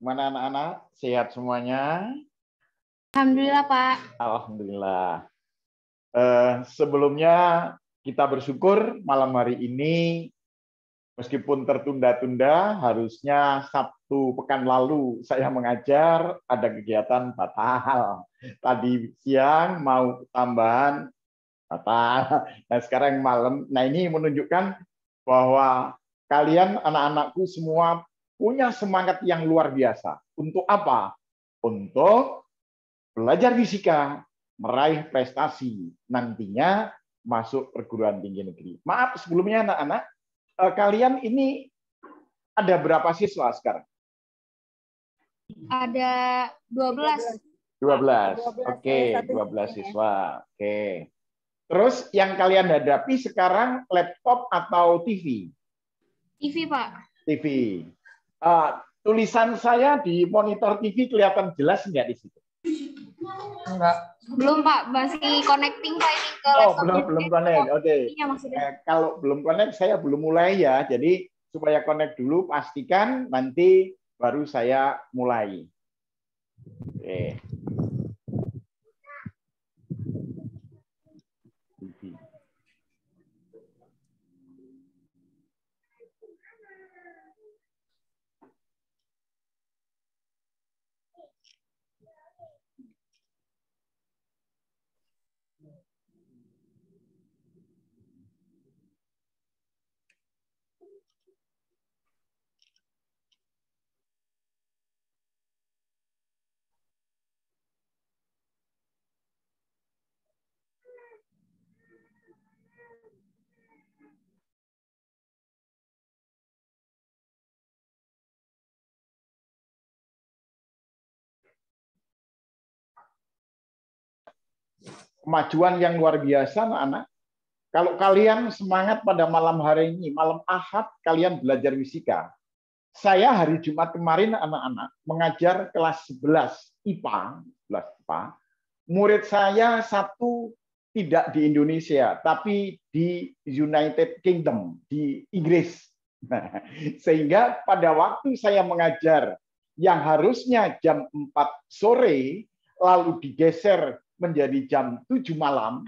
Mana anak-anak? Sehat semuanya? Alhamdulillah, Pak. Alhamdulillah. Sebelumnya kita bersyukur malam hari ini, meskipun tertunda-tunda, harusnya Sabtu pekan lalu saya mengajar, ada kegiatan batal. Tadi siang mau tambahan, batal. Nah sekarang malam, nah ini menunjukkan bahwa kalian anak-anakku semua punya semangat yang luar biasa. Untuk apa? Untuk belajar fisika, meraih prestasi, nantinya masuk perguruan tinggi negeri. Maaf sebelumnya anak-anak, kalian ini ada berapa siswa sekarang? Ada 12. 12. Oke, 12 siswa. Oke. Terus yang kalian hadapi sekarang laptop atau TV? TV, Pak. TV. Tulisan saya di monitor TV kelihatan jelas nggak di situ? Enggak. Belum, Pak. Masih connecting, Pak, ini ke Oh, laptop. belum connect. Oke. Kalau belum connect, saya belum mulai ya. Jadi supaya connect dulu, pastikan nanti baru saya mulai. Oke. Kemajuan yang luar biasa, anak-anak. Kalau kalian semangat pada malam hari ini, malam Ahad, kalian belajar fisika. Saya hari Jumat kemarin, anak-anak, mengajar kelas 11 IPA. 11 IPA. Murid saya satu tidak di Indonesia, tapi di United Kingdom, di Inggris. Nah, sehingga pada waktu saya mengajar yang harusnya jam 4 sore, lalu digeser menjadi jam 7 malam,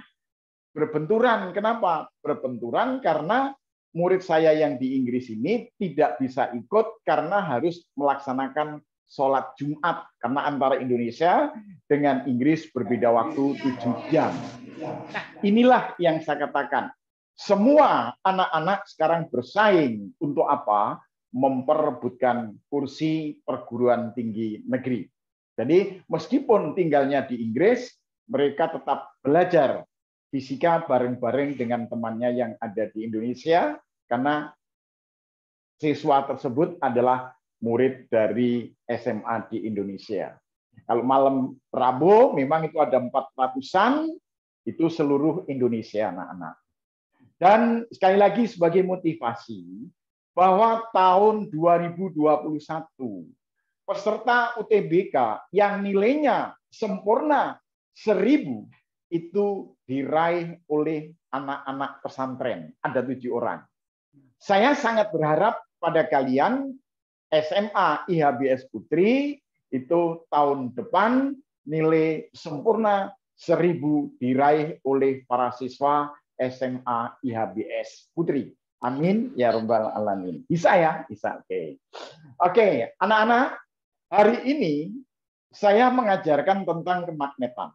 berbenturan. Kenapa? Berbenturan karena murid saya yang di Inggris ini tidak bisa ikut karena harus melaksanakan sholat Jumat. Karena antara Indonesia dengan Inggris berbeda waktu 7 jam. Nah, inilah yang saya katakan. Semua anak-anak sekarang bersaing untuk apa? Memperebutkan kursi perguruan tinggi negeri. Jadi meskipun tinggalnya di Inggris, mereka tetap belajar fisika bareng-bareng dengan temannya yang ada di Indonesia, karena siswa tersebut adalah murid dari SMA di Indonesia. Kalau malam Rabu memang itu ada 400-an, itu seluruh Indonesia anak-anak. Dan sekali lagi sebagai motivasi, bahwa tahun 2021 peserta UTBK yang nilainya sempurna 1000 itu diraih oleh anak-anak pesantren. Ada 7 orang. Saya sangat berharap pada kalian SMA IHBS Putri itu tahun depan nilai sempurna 1000 diraih oleh para siswa SMA IHBS Putri. Amin ya rabbal alamin. Bisa ya? Bisa. Oke. Oke, anak-anak, hari ini saya mengajarkan tentang kemagnetan.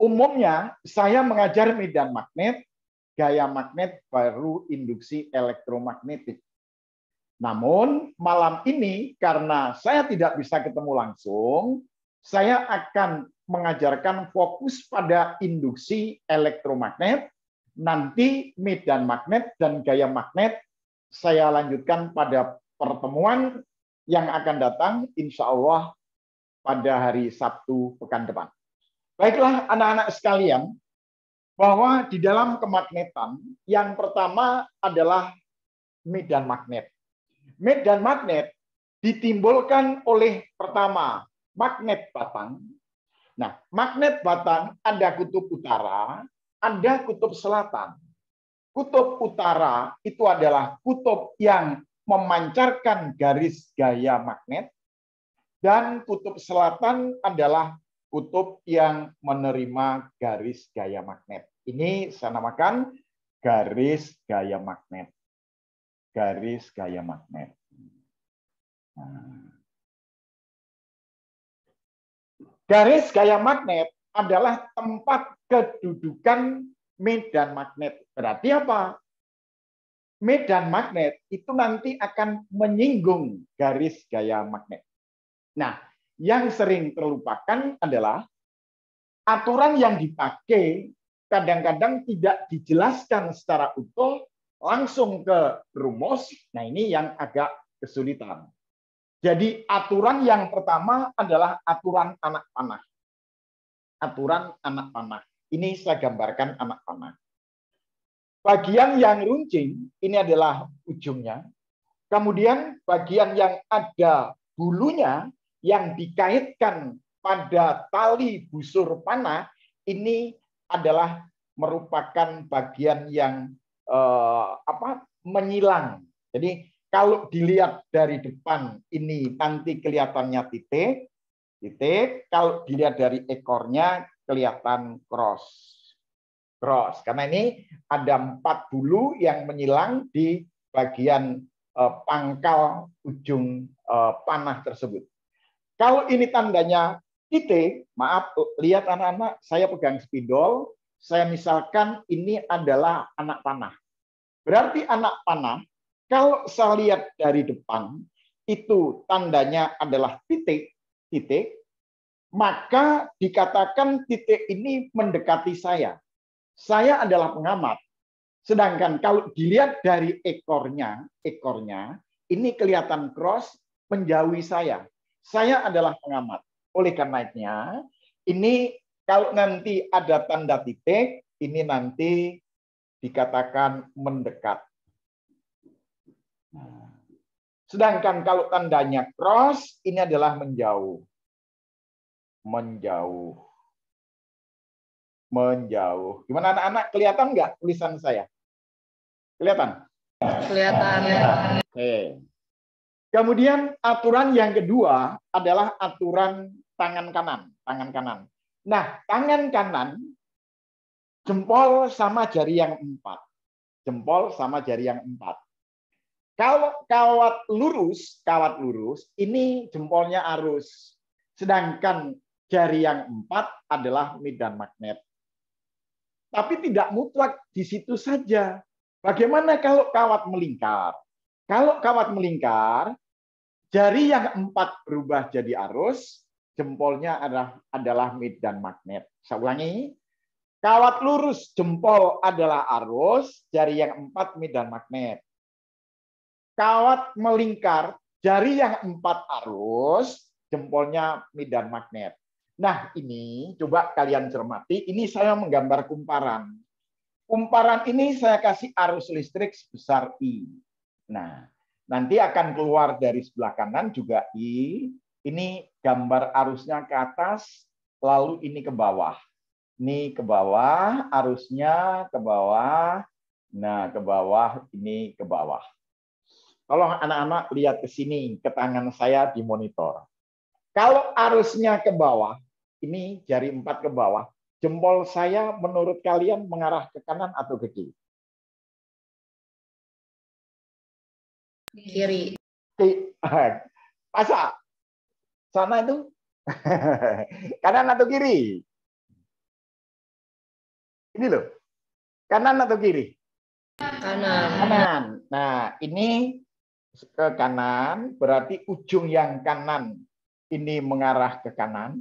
Umumnya saya mengajar medan magnet, gaya magnet, baru induksi elektromagnetik. Namun malam ini karena saya tidak bisa ketemu langsung, saya akan mengajarkan fokus pada induksi elektromagnet, nanti medan magnet dan gaya magnet saya lanjutkan pada pertemuan yang akan datang insya Allah pada hari Sabtu pekan depan. Baiklah anak-anak sekalian, bahwa di dalam kemagnetan yang pertama adalah medan magnet. Medan magnet ditimbulkan oleh pertama magnet batang. Nah, magnet batang ada kutub utara, ada kutub selatan. Kutub utara itu adalah kutub yang memancarkan garis gaya magnet. Dan kutub selatan adalah kutub yang menerima garis gaya magnet. Ini saya namakan garis gaya magnet. Garis gaya magnet. Garis gaya magnet adalah tempat kedudukan medan magnet. Berarti apa? Medan magnet itu nanti akan menyinggung garis gaya magnet. Nah, yang sering terlupakan adalah aturan yang dipakai kadang-kadang tidak dijelaskan secara utuh langsung ke rumus. Nah, ini yang agak kesulitan. Jadi aturan yang pertama adalah aturan anak panah. Aturan anak panah. Ini saya gambarkan anak panah. Bagian yang runcing ini adalah ujungnya. Kemudian bagian yang ada bulunya yang dikaitkan pada tali busur panah ini adalah merupakan bagian yang menyilang. Jadi kalau dilihat dari depan ini nanti kelihatannya titik. Kalau dilihat dari ekornya kelihatan cross. Karena ini ada 4 bulu yang menyilang di bagian pangkal ujung panah tersebut. Kalau ini tandanya titik, maaf, lihat anak-anak, saya pegang spidol, saya misalkan ini adalah anak panah. Berarti anak panah, kalau saya lihat dari depan, itu tandanya adalah titik, maka dikatakan titik ini mendekati saya. Saya adalah pengamat. Sedangkan kalau dilihat dari ekornya ini kelihatan cross menjauhi saya. Saya adalah pengamat. Oleh karenanya, ini kalau nanti ada tanda titik, ini nanti dikatakan mendekat. Sedangkan kalau tandanya cross, ini adalah menjauh. Menjauh. Gimana anak-anak? Kelihatan nggak tulisan saya? Kelihatan? Kelihatan. Oke. Kemudian aturan yang kedua adalah aturan tangan kanan. Nah, tangan kanan jempol sama jari yang 4. Jempol sama jari yang 4. Kalau kawat lurus, ini jempolnya arus. Sedangkan jari yang 4 adalah medan magnet. Tapi tidak mutlak di situ saja. Bagaimana kalau kawat melingkar? Kalau kawat melingkar, jari yang 4 berubah jadi arus, jempolnya adalah medan magnet. Saya ulangi. Kawat lurus jempol adalah arus, jari yang 4 medan magnet. Kawat melingkar, jari yang 4 arus, jempolnya medan magnet. Nah, ini coba kalian cermati, ini saya menggambar kumparan. Kumparan ini saya kasih arus listrik sebesar I. Nah, nanti akan keluar dari sebelah kanan juga I. Ini gambar arusnya ke atas, lalu ini ke bawah. Ini ke bawah, arusnya ke bawah. Nah, ke bawah, ini ke bawah. Tolong anak-anak lihat ke sini, ke tangan saya di monitor. Kalau arusnya ke bawah, ini jari 4 ke bawah, jempol saya menurut kalian mengarah ke kanan atau ke kiri? Kiri. Masa? Sana itu? Kanan atau kiri? Ini loh. Kanan atau kiri? Kanan. Nah, ini ke kanan, berarti ujung yang kanan ini mengarah ke kanan.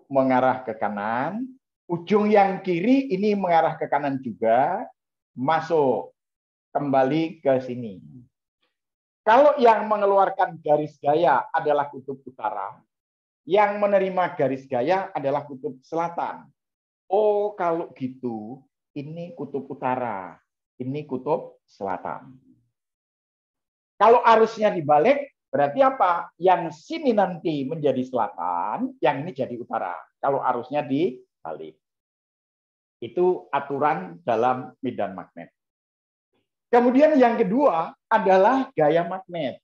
Mengarah ke kanan. Ujung yang kiri ini mengarah ke kanan juga. Masuk. Kembali ke sini. Kalau yang mengeluarkan garis gaya adalah kutub utara, yang menerima garis gaya adalah kutub selatan. Oh, kalau gitu, ini kutub utara, ini kutub selatan. Kalau arusnya dibalik, berarti apa? Yang sini nanti menjadi selatan, yang ini jadi utara. Kalau arusnya dibalik. Itu aturan dalam medan magnet. Kemudian yang kedua adalah gaya magnet.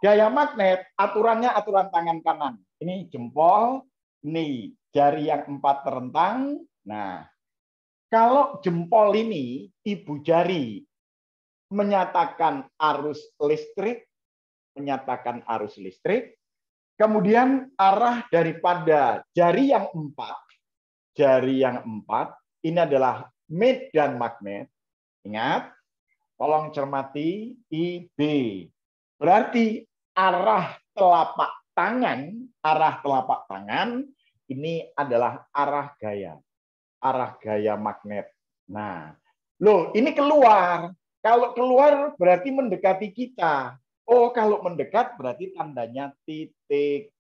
Gaya magnet, aturannya aturan tangan kanan. Ini jempol, ini jari yang 4 terentang. Nah, kalau jempol ini, ibu jari menyatakan arus listrik, kemudian arah daripada jari yang 4, ini adalah medan magnet. Ingat, tolong cermati IB. Berarti arah telapak tangan ini adalah arah gaya magnet. Nah, loh ini keluar. Kalau keluar berarti mendekati kita. Oh, kalau mendekat berarti tandanya titik.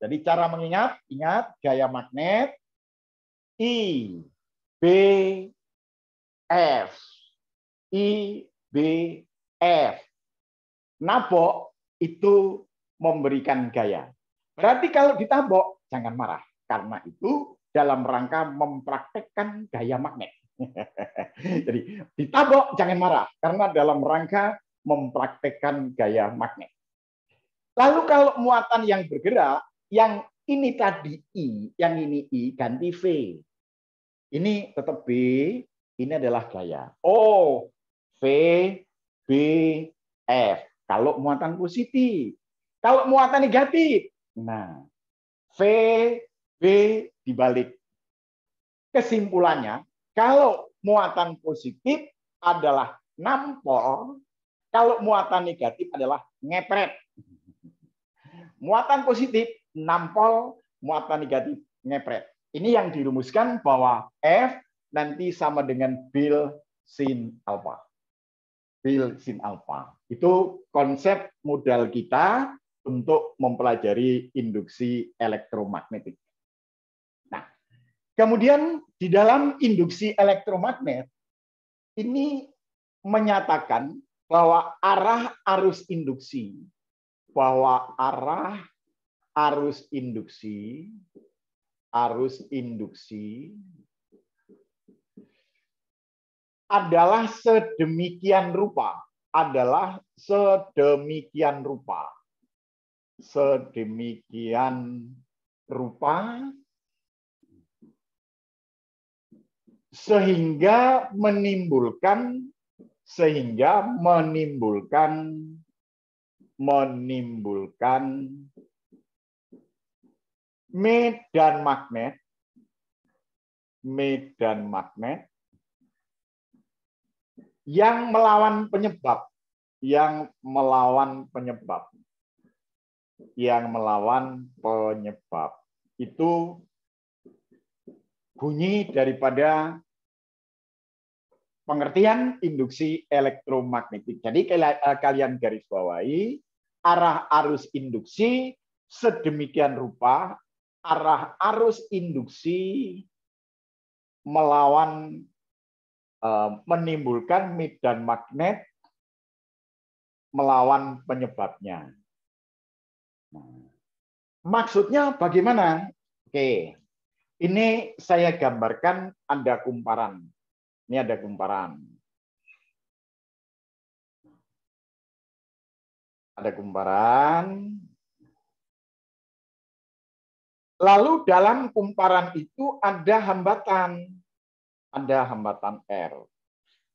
Jadi cara mengingat, ingat gaya magnet I, B, F. I, B, F. Nabok itu memberikan gaya. Berarti kalau ditabok, jangan marah. Karena itu dalam rangka mempraktekkan gaya magnet. Jadi ditabok, jangan marah. Karena dalam rangka mempraktekkan gaya magnet. Lalu kalau muatan yang bergerak, yang ini tadi I, yang ini I, ganti V. Ini tetap B, ini adalah gaya. Oh, V, B, F. Kalau muatan positif. Kalau muatan negatif, nah, V, B dibalik. Kesimpulannya, kalau muatan positif adalah nampol, kalau muatan negatif adalah ngepret. Muatan positif nampol, muatan negatif ngepret. Ini yang dirumuskan bahwa F nanti sama dengan bil sin alfa. Bil sin alfa. Itu konsep modal kita untuk mempelajari induksi elektromagnetik. Nah, kemudian di dalam induksi elektromagnet ini menyatakan bahwa arah arus induksi adalah sedemikian rupa sehingga menimbulkan medan magnet yang melawan penyebab. Itu bunyi daripada pengertian induksi elektromagnetik. Jadi kalian garis bawahi arah arus induksi sedemikian rupa, arah arus induksi menimbulkan medan magnet melawan penyebabnya. Maksudnya bagaimana? Oke, ini saya gambarkan ada kumparan. Ini ada kumparan. Lalu dalam kumparan itu ada hambatan R.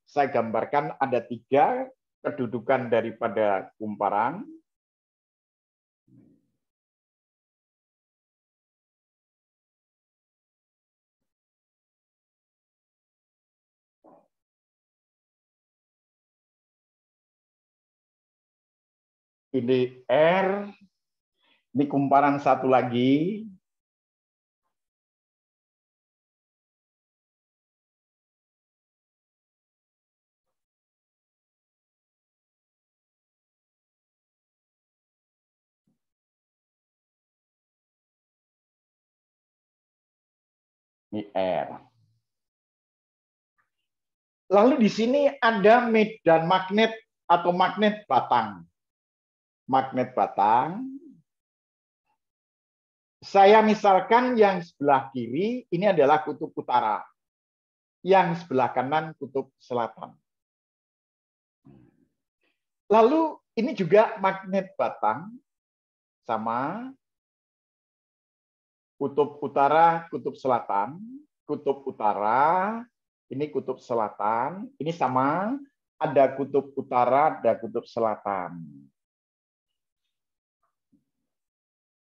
Saya gambarkan ada 3 kedudukan daripada kumparan. Ini R, ini kumparan satu lagi. Ini R. Lalu di sini ada medan magnet atau magnet batang. Magnet batang. Saya misalkan yang sebelah kiri ini adalah kutub utara. Yang sebelah kanan kutub selatan. Lalu ini juga magnet batang sama kutub utara, kutub selatan, kutub utara, ini kutub selatan, ini sama, ada kutub utara, ada kutub selatan.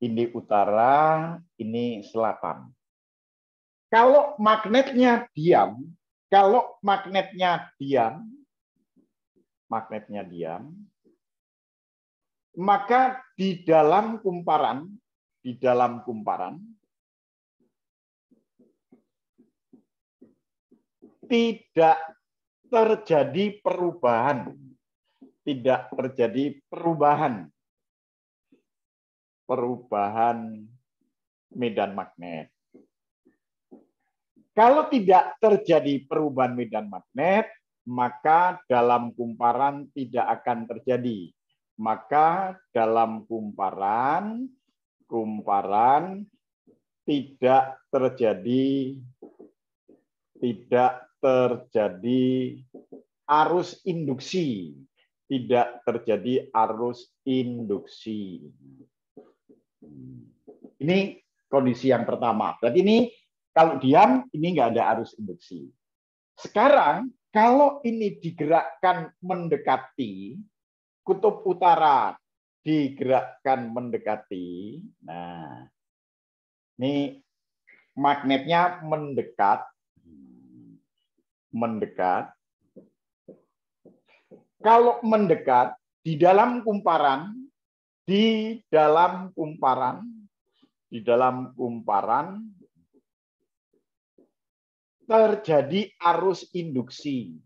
Ini utara, ini selatan. Kalau magnetnya diam, maka di dalam kumparan tidak terjadi perubahan medan magnet. Kalau tidak terjadi perubahan medan magnet, maka dalam kumparan tidak akan terjadi. Maka dalam kumparan tidak terjadi arus induksi. Tidak terjadi arus induksi. Ini kondisi yang pertama. Berarti ini kalau diam, ini nggak ada arus induksi. Sekarang, kalau ini digerakkan mendekati, kutub utara digerakkan mendekati, nah, ini magnetnya mendekat. Kalau mendekat, di dalam kumparan, terjadi arus induksi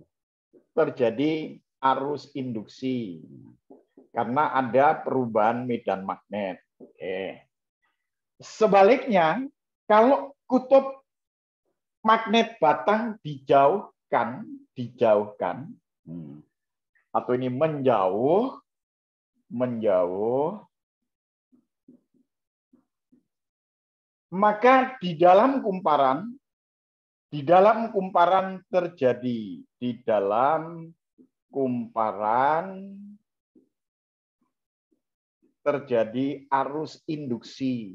karena ada perubahan medan magnet. Sebaliknya, kalau kutub magnet batang dijauhkan atau ini menjauh, maka di dalam kumparan terjadi arus induksi.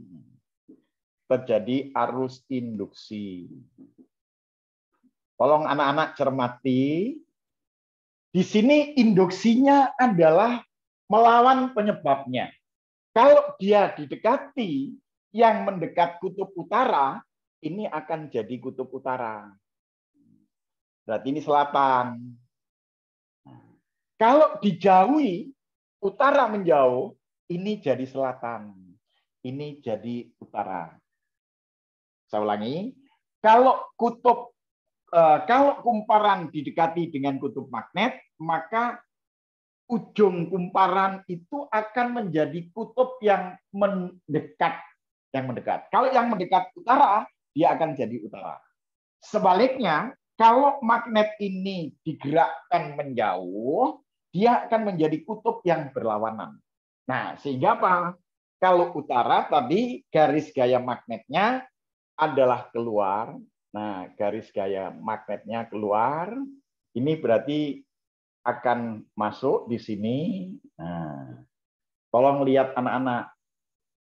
Tolong anak-anak cermati. Di sini induksinya adalah melawan penyebabnya. Kalau dia didekati yang mendekat kutub utara, ini akan jadi kutub utara. Berarti ini selatan. Kalau dijauhi, utara menjauh, ini jadi selatan. Ini jadi utara. Saya ulangi. Kalau kumparan didekati dengan kutub magnet, maka ujung kumparan itu akan menjadi kutub yang mendekat. Kalau yang mendekat utara, dia akan jadi utara. Sebaliknya, kalau magnet ini digerakkan menjauh, dia akan menjadi kutub yang berlawanan. Nah, sehingga apa? Kalau utara tadi garis gaya magnetnya adalah keluar. Nah, garis gaya magnetnya keluar. Ini berarti akan masuk di sini. Nah, tolong lihat anak-anak.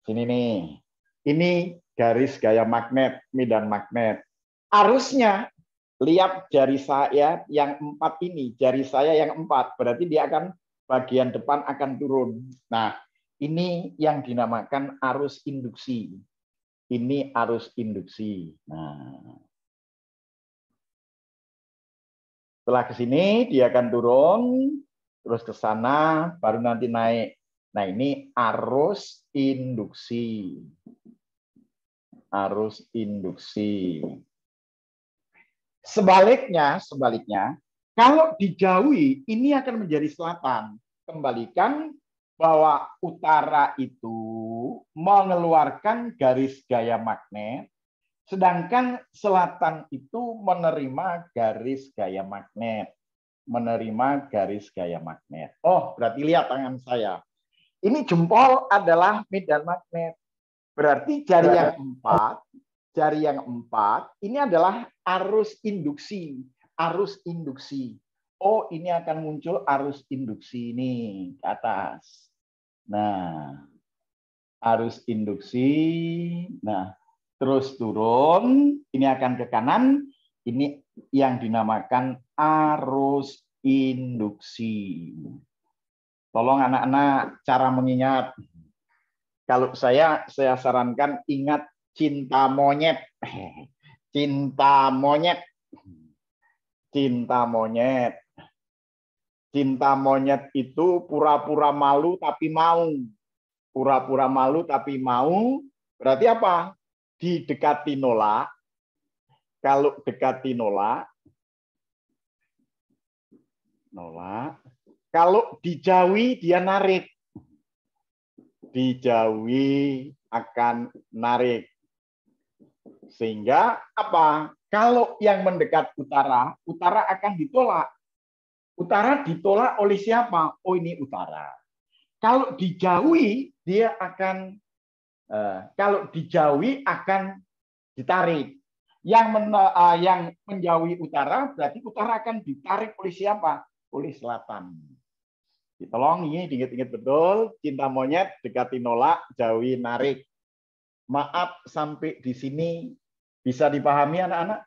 Sini nih. Ini garis gaya magnet, medan magnet. Arusnya, lihat jari saya yang 4 ini. Jari saya yang 4. Berarti dia akan bagian depan akan turun. Nah, ini yang dinamakan arus induksi. Ini arus induksi. Nah, setelah ke sini dia akan turun, terus ke sana, baru nanti naik. Nah, ini arus induksi. Arus induksi. Sebaliknya, kalau dijauhi, ini akan menjadi selatan. Kembalikan bahwa utara itu mengeluarkan garis gaya magnet, sedangkan selatan itu menerima garis gaya magnet. Oh, berarti lihat tangan saya. Ini jempol adalah medan magnet. Berarti jari yang 4 ini adalah arus induksi. oh ini akan muncul arus induksi ini ke atas. Nah, arus induksi. Nah, terus turun, ini akan ke kanan. Ini yang dinamakan arus induksi. Tolong anak-anak cara mengingat. Kalau saya sarankan ingat cinta monyet. Cinta monyet. Cinta monyet. Cinta monyet itu pura-pura malu tapi mau. Pura-pura malu tapi mau. Berarti apa? Didekati nolak. Kalau dekati nolak. Nolak. Kalau dijauhi dia narik. Dijauhi akan narik. Sehingga apa? Kalau yang mendekat utara, utara akan ditolak. Utara ditolak oleh siapa? Oh ini utara. Kalau dijauhi dia akan ditarik. Yang menjauhi utara berarti utara akan ditarik oleh siapa? Oleh selatan. Tolong ini diingat-ingat betul. Cinta monyet dekati nolak, jauhi narik. Maaf sampai di sini bisa dipahami anak-anak?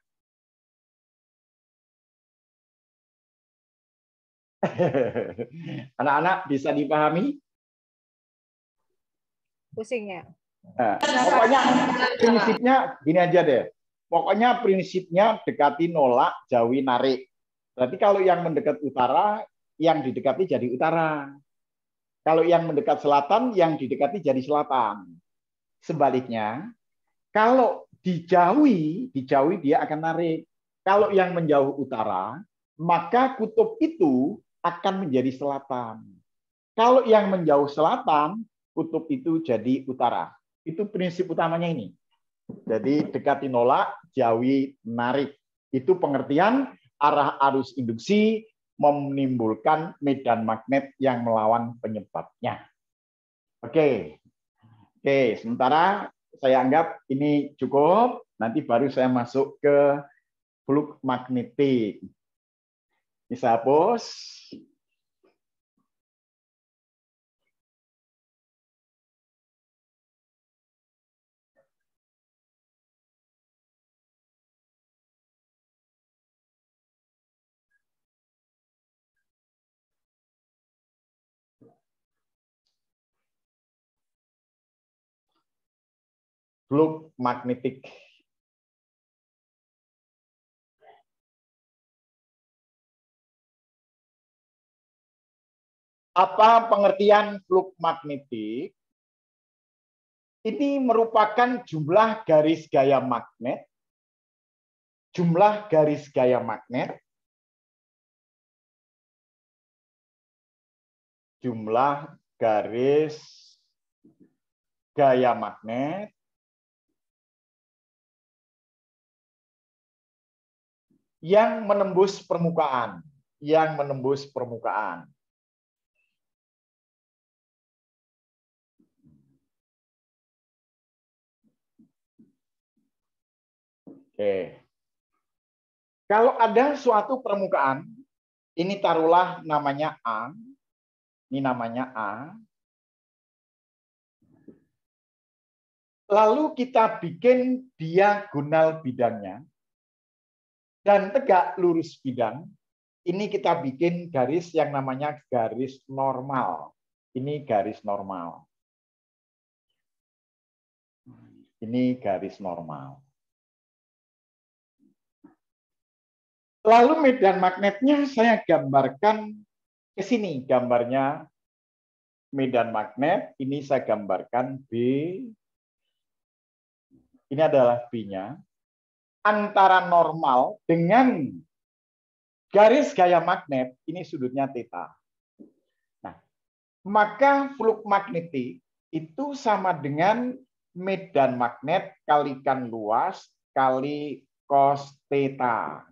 Anak-anak bisa dipahami? Pusingnya. Nah, pokoknya prinsipnya gini aja deh. Pokoknya prinsipnya dekati nolak, jauhi narik. Berarti kalau yang mendekat utara, yang didekati jadi utara. Kalau yang mendekat selatan, yang didekati jadi selatan. Sebaliknya, kalau dijauhi dia akan narik. Kalau yang menjauh utara, maka kutub itu akan menjadi selatan. Kalau yang menjauh selatan, kutub itu jadi utara. Itu prinsip utamanya ini. Jadi dekati nolak, jauhi narik. Itu pengertian arah arus induksi menimbulkan medan magnet yang melawan penyebabnya. Oke. Oke, sementara saya anggap ini cukup. Nanti baru saya masuk ke flux magnetik. Bisa hapus. Flux magnetik. Apa pengertian flux magnetik? Ini merupakan jumlah garis gaya magnet. Jumlah garis gaya magnet. Jumlah garis gaya magnet yang menembus permukaan, Oke. Kalau ada suatu permukaan, ini taruhlah namanya A. Ini namanya A. Lalu kita bikin diagonal bidangnya dan tegak lurus bidang. Ini kita bikin garis yang namanya garis normal. Ini garis normal. Ini garis normal. Lalu medan magnetnya saya gambarkan ke sini. Gambarnya medan magnet. Ini saya gambarkan B. Ini adalah B-nya. Antara normal dengan garis gaya magnet, ini sudutnya theta. Nah, maka flux magnetik itu sama dengan medan magnet kalikan luas kali cos theta.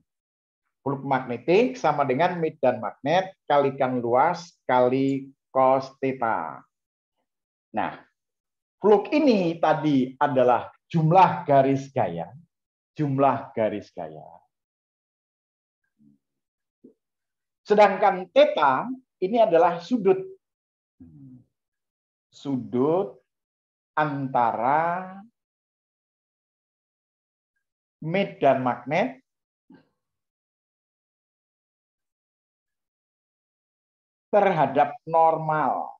Flux magnetik sama dengan medan magnet kalikan luas kali cos theta. Nah, flux ini tadi adalah jumlah garis gaya. Jumlah garis gaya. Sedangkan theta ini adalah sudut. Sudut antara medan magnet terhadap normal.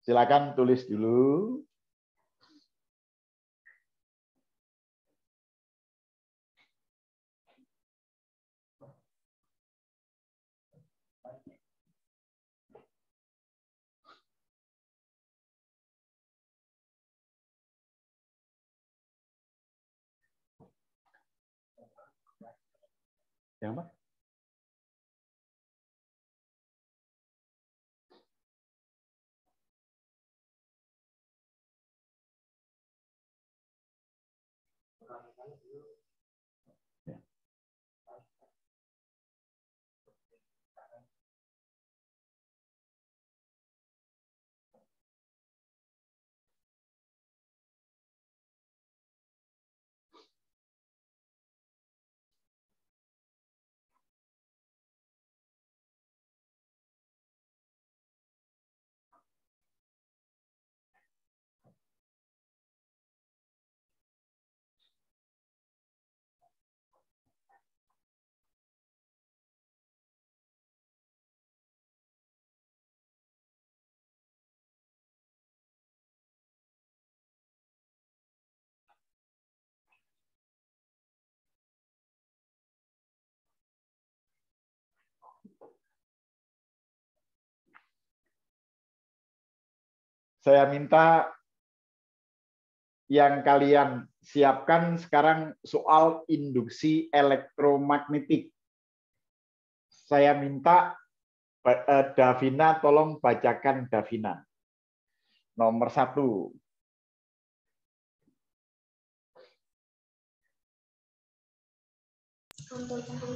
Silakan tulis dulu. Yang apa? Saya minta yang kalian siapkan sekarang soal induksi elektromagnetik. Saya minta Davina, tolong bacakan Davina. Nomor 1.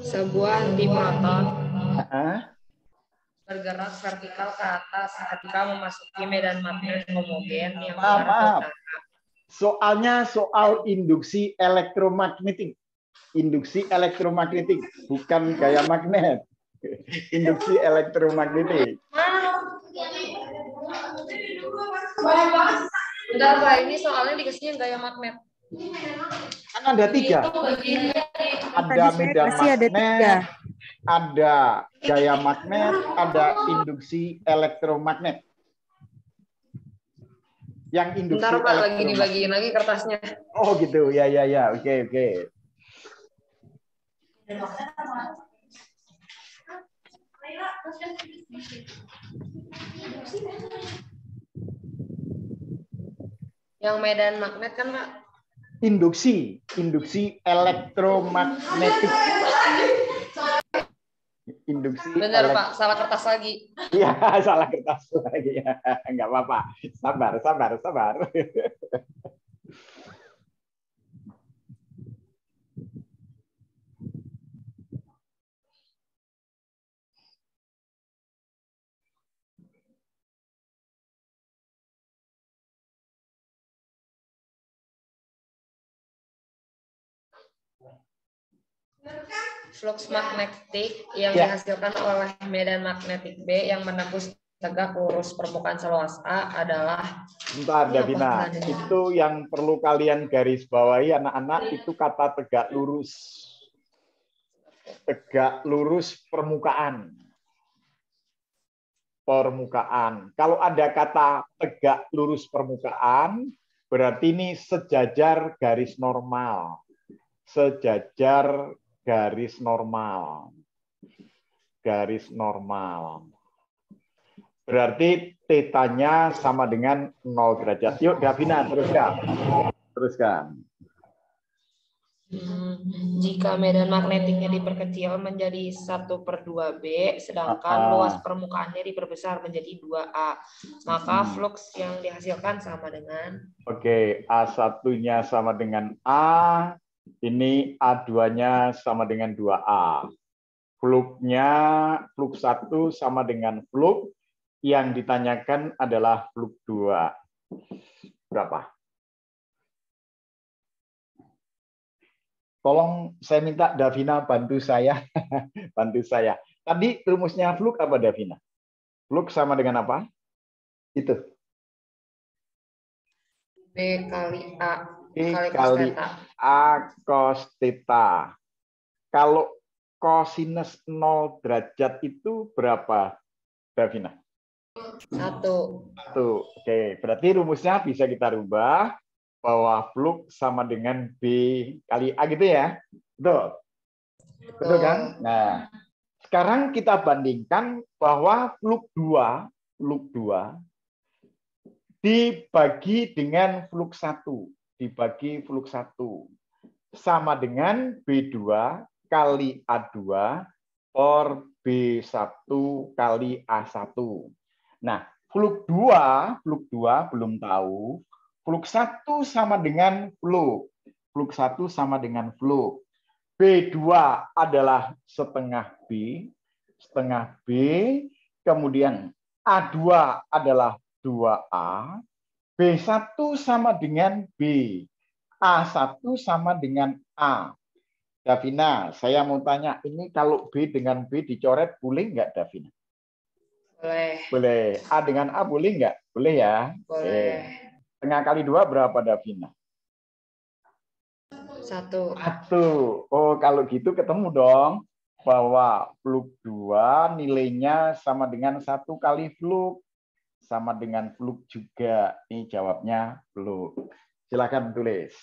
Sebuah antiproton bergerak vertikal ke atas ketika memasuki medan magnet homogen yang Maaf. Soalnya soal induksi elektromagnetik. Induksi elektromagnetik, bukan gaya magnet. Induksi elektromagnetik. Bentar, Pak, ini soalnya dikasihnya gaya magnet. Kan ada 3. Ada medan magnet, ada gaya magnet, ada induksi elektromagnet. Yang induksi Bentar, Pak, lagi dibagiin lagi kertasnya. Oh gitu, ya. Oke. Yang medan magnet kan, Pak? Induksi elektromagnetik. Induksi. Benar, Pak, salah kertas lagi. Iya, salah kertas lagi. Enggak apa-apa. Sabar. Flux magnetik yang dihasilkan oleh medan magnetik B yang menembus tegak lurus permukaan seluas A adalah... Bentar, Davina. Itu yang perlu kalian garis bawahi, anak-anak, itu kata tegak lurus. Tegak lurus permukaan. Kalau ada kata tegak lurus permukaan, berarti ini sejajar garis normal. Garis normal. Berarti tetanya sama dengan 0 derajat. Yuk, Davina, teruskan. Jika medan magnetiknya diperkecil menjadi 1/2B, sedangkan luas permukaannya diperbesar menjadi 2A, maka flux yang dihasilkan sama dengan... Oke, A1-nya sama dengan A, ini A2-nya sama dengan 2A. Flux 1 sama dengan flux, yang ditanyakan adalah flux 2. Berapa? Tolong saya minta Davina bantu saya. Bantu saya. Tadi rumusnya flux apa Davina? Flux sama dengan apa? Itu. B kali A E kali cos kali theta. A cos theta. Kalau kosinus 0 derajat itu berapa, Davina? 1. Oke, berarti rumusnya bisa kita rubah bahwa flux sama dengan B kali A gitu ya. Betul? Betul kan? Nah, sekarang kita bandingkan bahwa flux 2 dibagi dengan flux 1, dibagi flux 1 sama dengan B2 kali A2 per B1 kali A1. Nah, flux 2 belum tahu. Flux 1 sama dengan flux. Flux 1 sama dengan flux. B2 adalah setengah B, kemudian A2 adalah 2A, B1 sama dengan B, A1 sama dengan A. Davina, saya mau tanya, ini kalau B dengan B dicoret, boleh nggak, Davina? Boleh. Boleh. A dengan A boleh nggak? Boleh ya? Boleh. Setengah kali 2 berapa, Davina? 1. 1. Oh, kalau gitu ketemu dong bahwa flux 2 nilainya sama dengan 1 kali flux. Sama dengan flux juga. Ini jawabnya flux. Silakan tulis.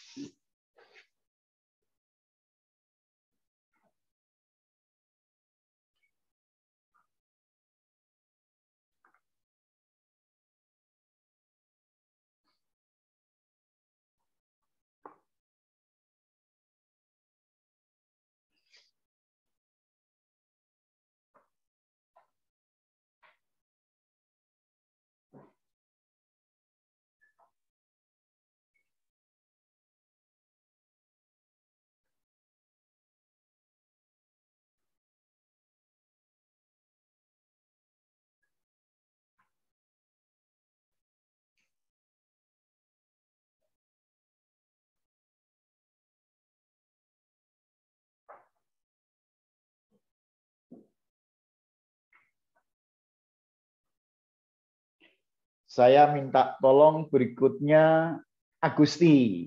Saya minta tolong berikutnya Agusti.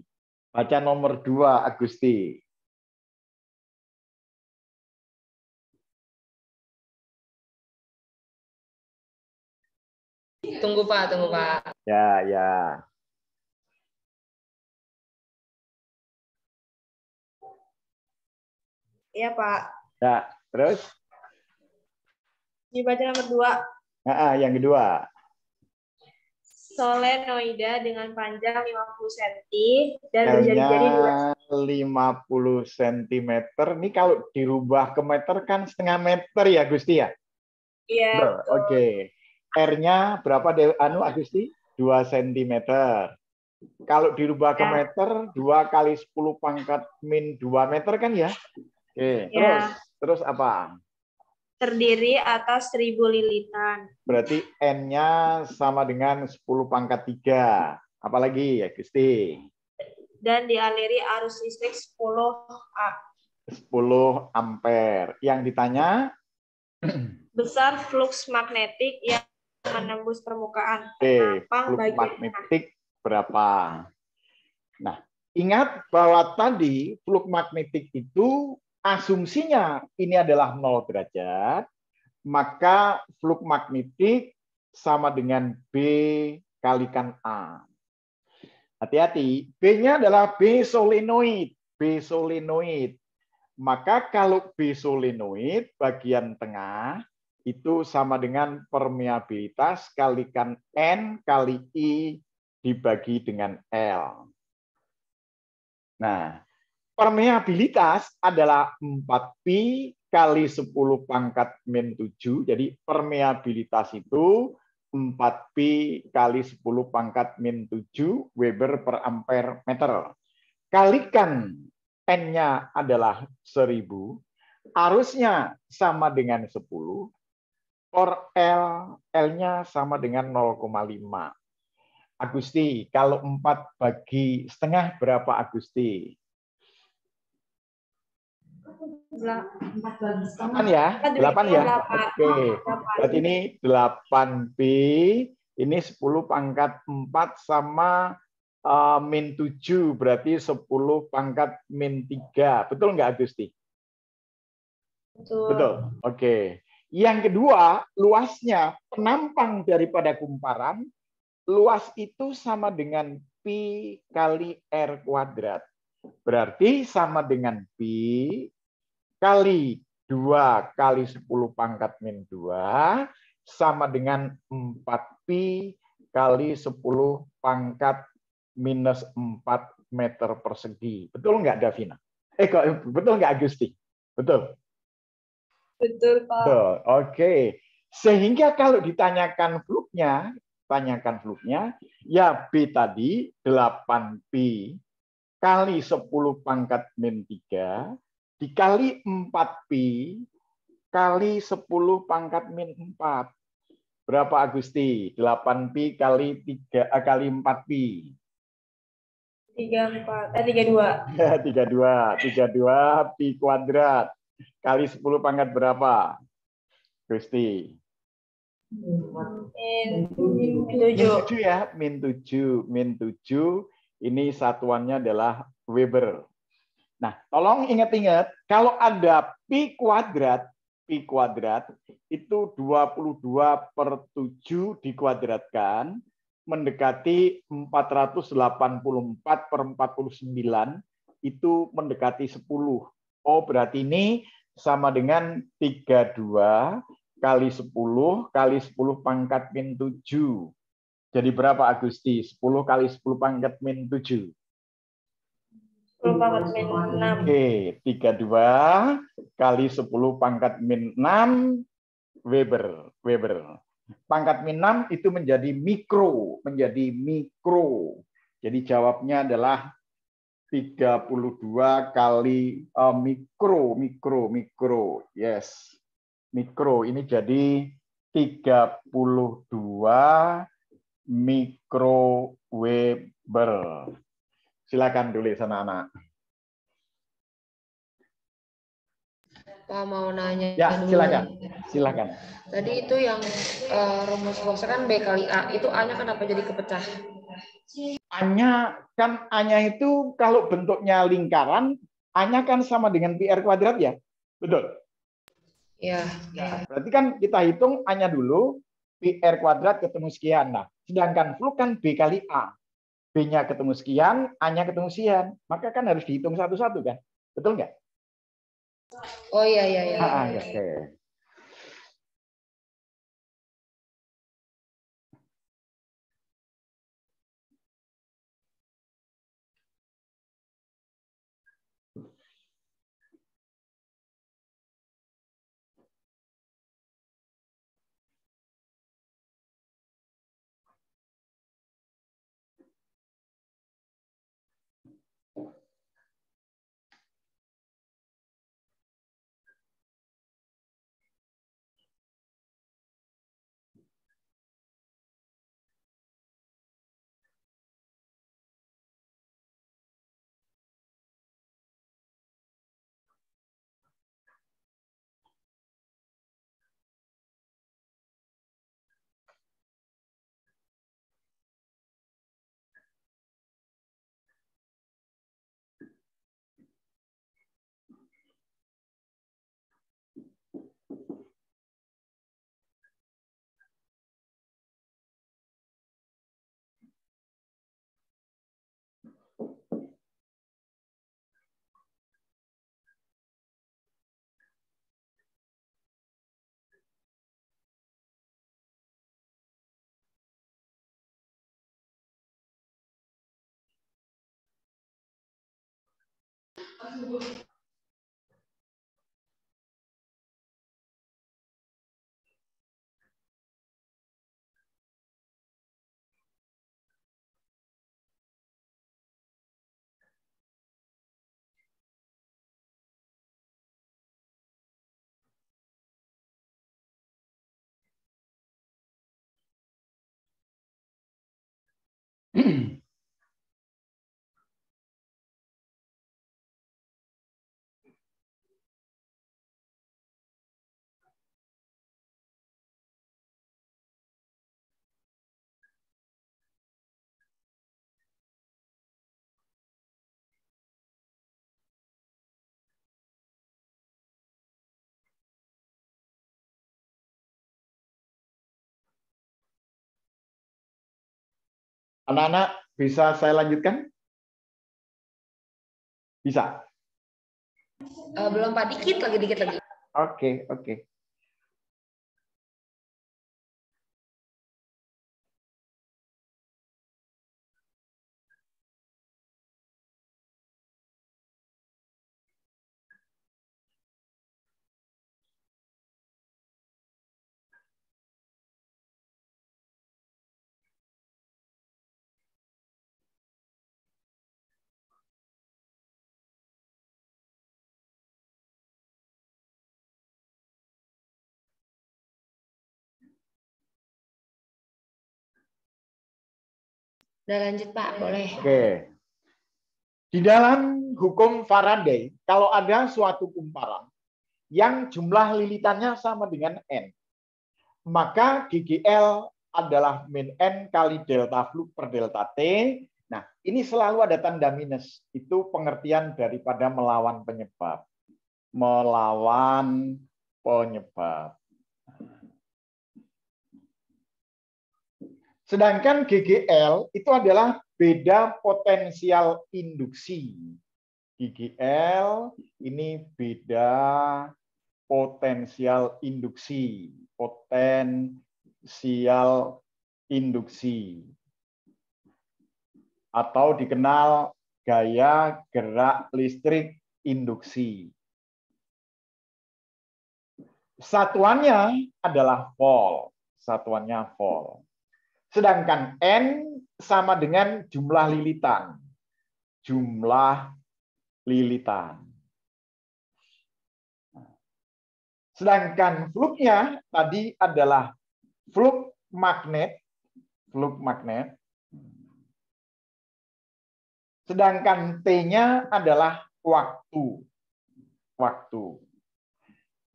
Baca nomor 2, Agusti. Tunggu Pak. Ya, ya. Iya, Pak. Ya, terus? Dibaca nomor 2. Yang kedua. Solenoida dengan panjang 50 cm dan L-nya berjari-jari 50 cm. Ini kalau dirubah ke meter kan setengah meter ya, Gusti ya? Iya, betul. Oke. R-nya berapa, Agusti? 2 cm. Kalau dirubah ke meter, 2 kali 10 pangkat min 2 meter kan ya? Oke, terus apa? Terdiri atas 1000 lilitan. Berarti N-nya sama dengan 10 pangkat 3. Apalagi ya, Gusti? Dan dialiri arus listrik 10 A. 10 ampere. Yang ditanya? Besar flux magnetik yang menembus permukaan. Oke, flux magnetik berapa? Nah, ingat bahwa tadi flux magnetik itu asumsinya ini adalah 0 derajat, maka flux magnetik sama dengan B kalikan A. Hati-hati, B-nya adalah B solenoid. B solenoid. Maka kalau B solenoid bagian tengah itu sama dengan permeabilitas kalikan N kali I dibagi dengan L. Nah, permeabilitas adalah 4pi kali 10 pangkat min 7. Jadi permeabilitas itu 4pi kali 10 pangkat min 7 Weber per ampere meter. Kalikan N-nya adalah 1000, arusnya sama dengan 10, per L-nya sama dengan 0,5. Agusti, kalau 4 bagi setengah berapa, Agusti? 8 ya? 8 ya? Oke. Berarti ini 8P, ini 10 pangkat 4 sama min 7, berarti 10 pangkat min 3. Betul nggak, Agusti? Betul. Oke. Yang kedua, luasnya penampang daripada kumparan, luas itu sama dengan Pi kali R kuadrat. Berarti sama dengan Pi kali 2 kali 10 pangkat min 2 sama dengan 4Pi kali 10 pangkat minus 4 meter persegi. Betul nggak, Davina? Betul nggak, Agusti? Betul. Betul, Pak. Betul. Oke. Sehingga kalau ditanyakan fluknya, ya B tadi 8Pi kali 10 pangkat min 3 dikali 4Pi kali 10 pangkat min 4. Berapa, Agusti? 8Pi kali 4Pi. 32. 32 Pi kuadrat kali 10 pangkat berapa, Gusti? Min 7 7. ya, min 7. Min 7 ini satuannya adalah Weber. Nah, tolong ingat-ingat, kalau ada Pi kuadrat itu 22/7 dikuadratkan, mendekati 484/49, itu mendekati 10. Oh, berarti ini sama dengan 32 kali 10 kali 10 pangkat min 7. Jadi berapa, Agusti? 10 kali 10 pangkat min 7. 10 pangkat min 6. Oke, 32 kali 10 pangkat min 6 Weber. Pangkat min 6 itu menjadi mikro. Jadi jawabnya adalah 32 kali mikro. Yes. Mikro ini jadi 32 mikroweber. Silakan tulis, anak-anak. Pak mau nanya Ya, dulu. silakan. Tadi itu yang rumus Gauss kan B kali A, itu A-nya kenapa jadi kepecah? A-nya itu kalau bentuknya lingkaran, A-nya kan sama dengan pi R kuadrat ya? Betul? Ya. Berarti kan kita hitung A-nya dulu, pi R kuadrat ketemu sekian. Nah, sedangkan fluk kan B kali A. B-nya ketemu sekian, A-nya ketemu sekian. Maka kan harus dihitung satu-satu kan? Betul nggak? Oh iya. Oke. Anak-anak bisa saya lanjutkan? Bisa? Belum Pak, dikit lagi. Oke, oke. Udah lanjut Pak, boleh. Oke. Di dalam hukum Faraday, kalau ada suatu kumparan yang jumlah lilitannya sama dengan N, maka GGL adalah min N kali delta flux per delta T. Nah, ini selalu ada tanda minus. Itu pengertian daripada melawan penyebab. Melawan penyebab. Sedangkan GGL itu adalah beda potensial induksi. GGL ini beda potensial induksi. Potensial induksi. Atau dikenal gaya gerak listrik induksi. Satuannya adalah volt. Satuannya volt. Sedangkan N sama dengan jumlah lilitan. Jumlah lilitan. Sedangkan fluxnya tadi adalah flux magnet. Flux magnet. Sedangkan T-nya adalah waktu. Waktu.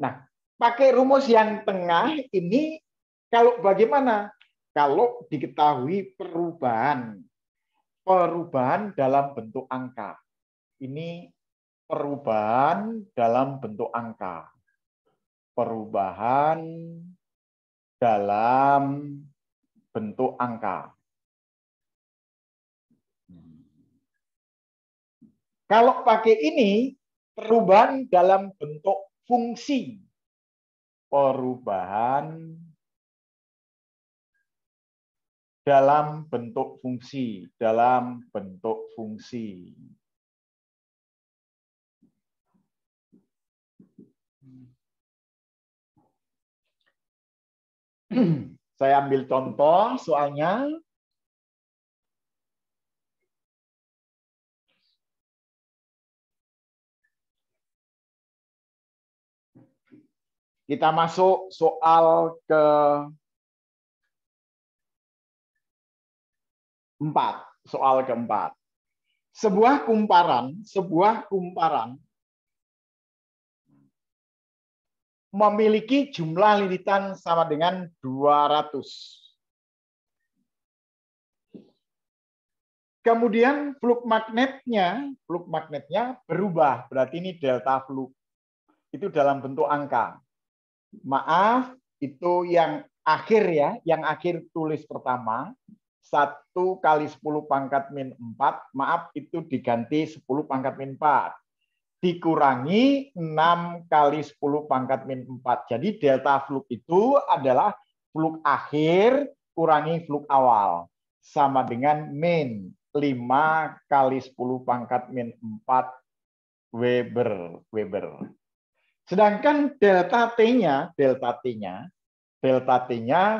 Nah, pakai rumus yang tengah ini kalau bagaimana? Kalau diketahui perubahan dalam bentuk angka. Ini perubahan dalam bentuk angka. Perubahan dalam bentuk angka. Kalau pakai ini, perubahan dalam bentuk fungsi. Perubahan dalam bentuk fungsi, dalam bentuk fungsi. Saya ambil contoh soalnya. Kita masuk soal soal keempat. Sebuah kumparan memiliki jumlah lilitan sama dengan 200. Kemudian flux magnetnya berubah, berarti ini delta flux. Itu dalam bentuk angka. Maaf, itu yang akhir ya, yang akhir tulis pertama. 1 kali 10 pangkat min 4, maaf itu diganti 10 pangkat min 4. Dikurangi 6 kali 10 pangkat min 4. Jadi delta flux itu adalah flux akhir kurangi flux awal. Sama dengan min 5 kali 10 pangkat min 4 Weber. Sedangkan delta T-nya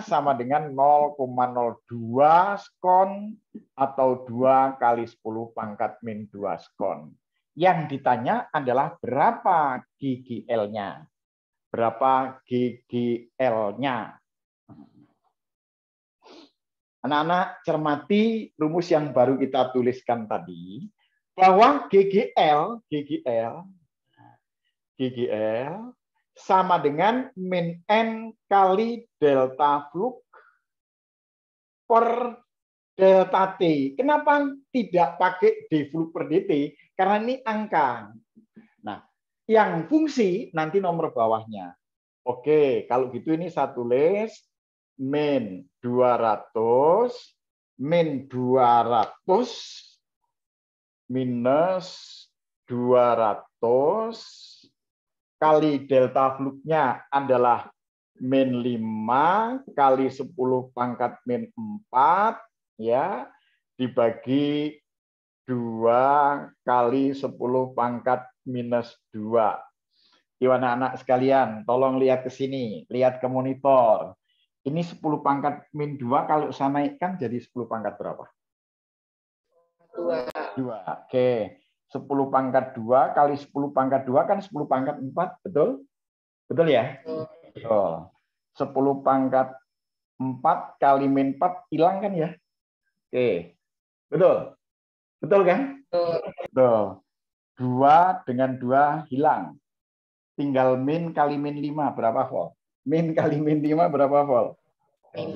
sama dengan 0,02 skon atau 2 kali 10 pangkat min 2 skon. Yang ditanya adalah berapa GGL-nya. Berapa GGL-nya. Anak-anak cermati rumus yang baru kita tuliskan tadi, bahwa GGL sama dengan min N kali delta flux per delta T. Kenapa tidak pakai d flux per dt? Karena ini angka. Nah, yang fungsi nanti nomor bawahnya. Oke, kalau gitu ini saya tulis min 200 min 200 minus 200 kali delta fluknya adalah min 5 kali 10 pangkat min 4 ya dibagi 2 kali 10 pangkat minus 2. Gimana anak sekalian? Tolong lihat ke sini, lihat ke monitor. Ini 10 pangkat min 2 kalau saya naikkan jadi 10 pangkat berapa? 2. Oke. 10 pangkat 2 kali 10 pangkat 2 kan 10 pangkat 4, betul? Betul ya? Betul. 10 pangkat 4 kali min 4 hilang kan ya? Oke. Betul? Betul kan? Betul. 2 dengan 2 hilang. Tinggal min kali min 5 berapa volt? Min kali min 5 berapa volt? 5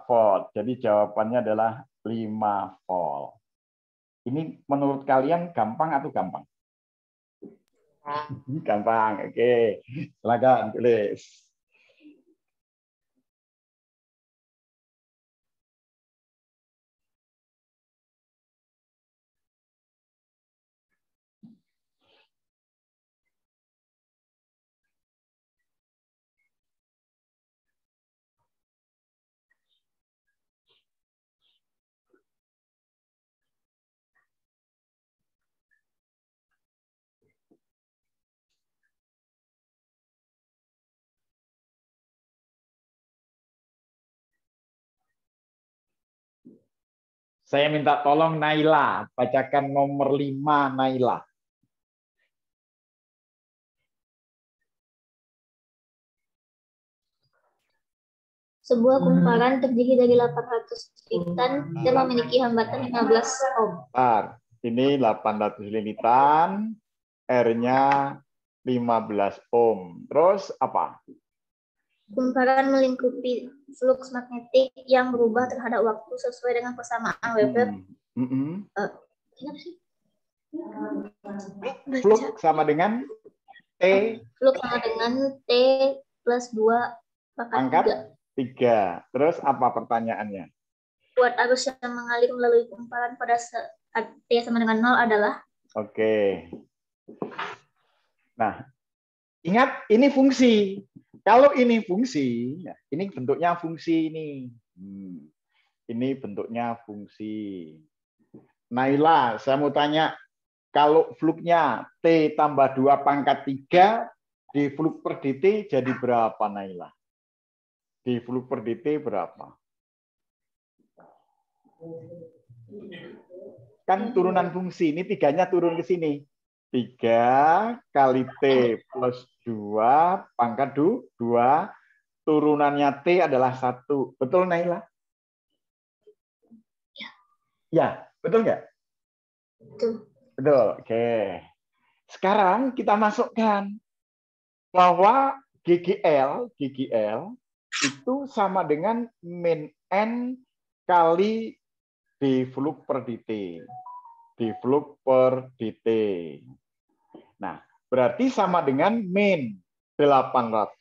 volt. Jadi jawabannya adalah 5 volt. Ini menurut kalian gampang atau gampang? Gampang. Oke. Silakan tulis. Saya minta tolong Naila, bacakan nomor 5 Naila. Sebuah kumparan terdiri dari 800 linitan dan memiliki hambatan 15 ohm. Bentar. Ini 800 linitan, R-nya 15 ohm. Terus apa? Kumparan melingkupi fluks magnetik yang berubah terhadap waktu sesuai dengan persamaan Weber. Kenapa sih? Flux sama dengan T. Flux sama dengan T plus 2 pangkat 3. Terus apa pertanyaannya? Buat arus yang mengalir melalui kumparan pada saat T sama dengan 0 adalah? Oke. Nah, ingat ini fungsi. Kalau ini fungsi, ini bentuknya fungsi ini. Ini bentuknya fungsi. Naila, saya mau tanya, kalau fluknya T tambah 2 pangkat 3, di fluk per dt jadi berapa, Naila? Di fluk per dt berapa? Kan turunan fungsi, ini 3-nya turun ke sini. 3 kali T plus 2 pangkat 2, turunannya T adalah 1. Betul, Naila? Ya, betul nggak? Betul. Betul, oke. Sekarang kita masukkan bahwa GGL itu sama dengan min N kali d fluk per dt. D fluk per dt. Nah, berarti sama dengan min 800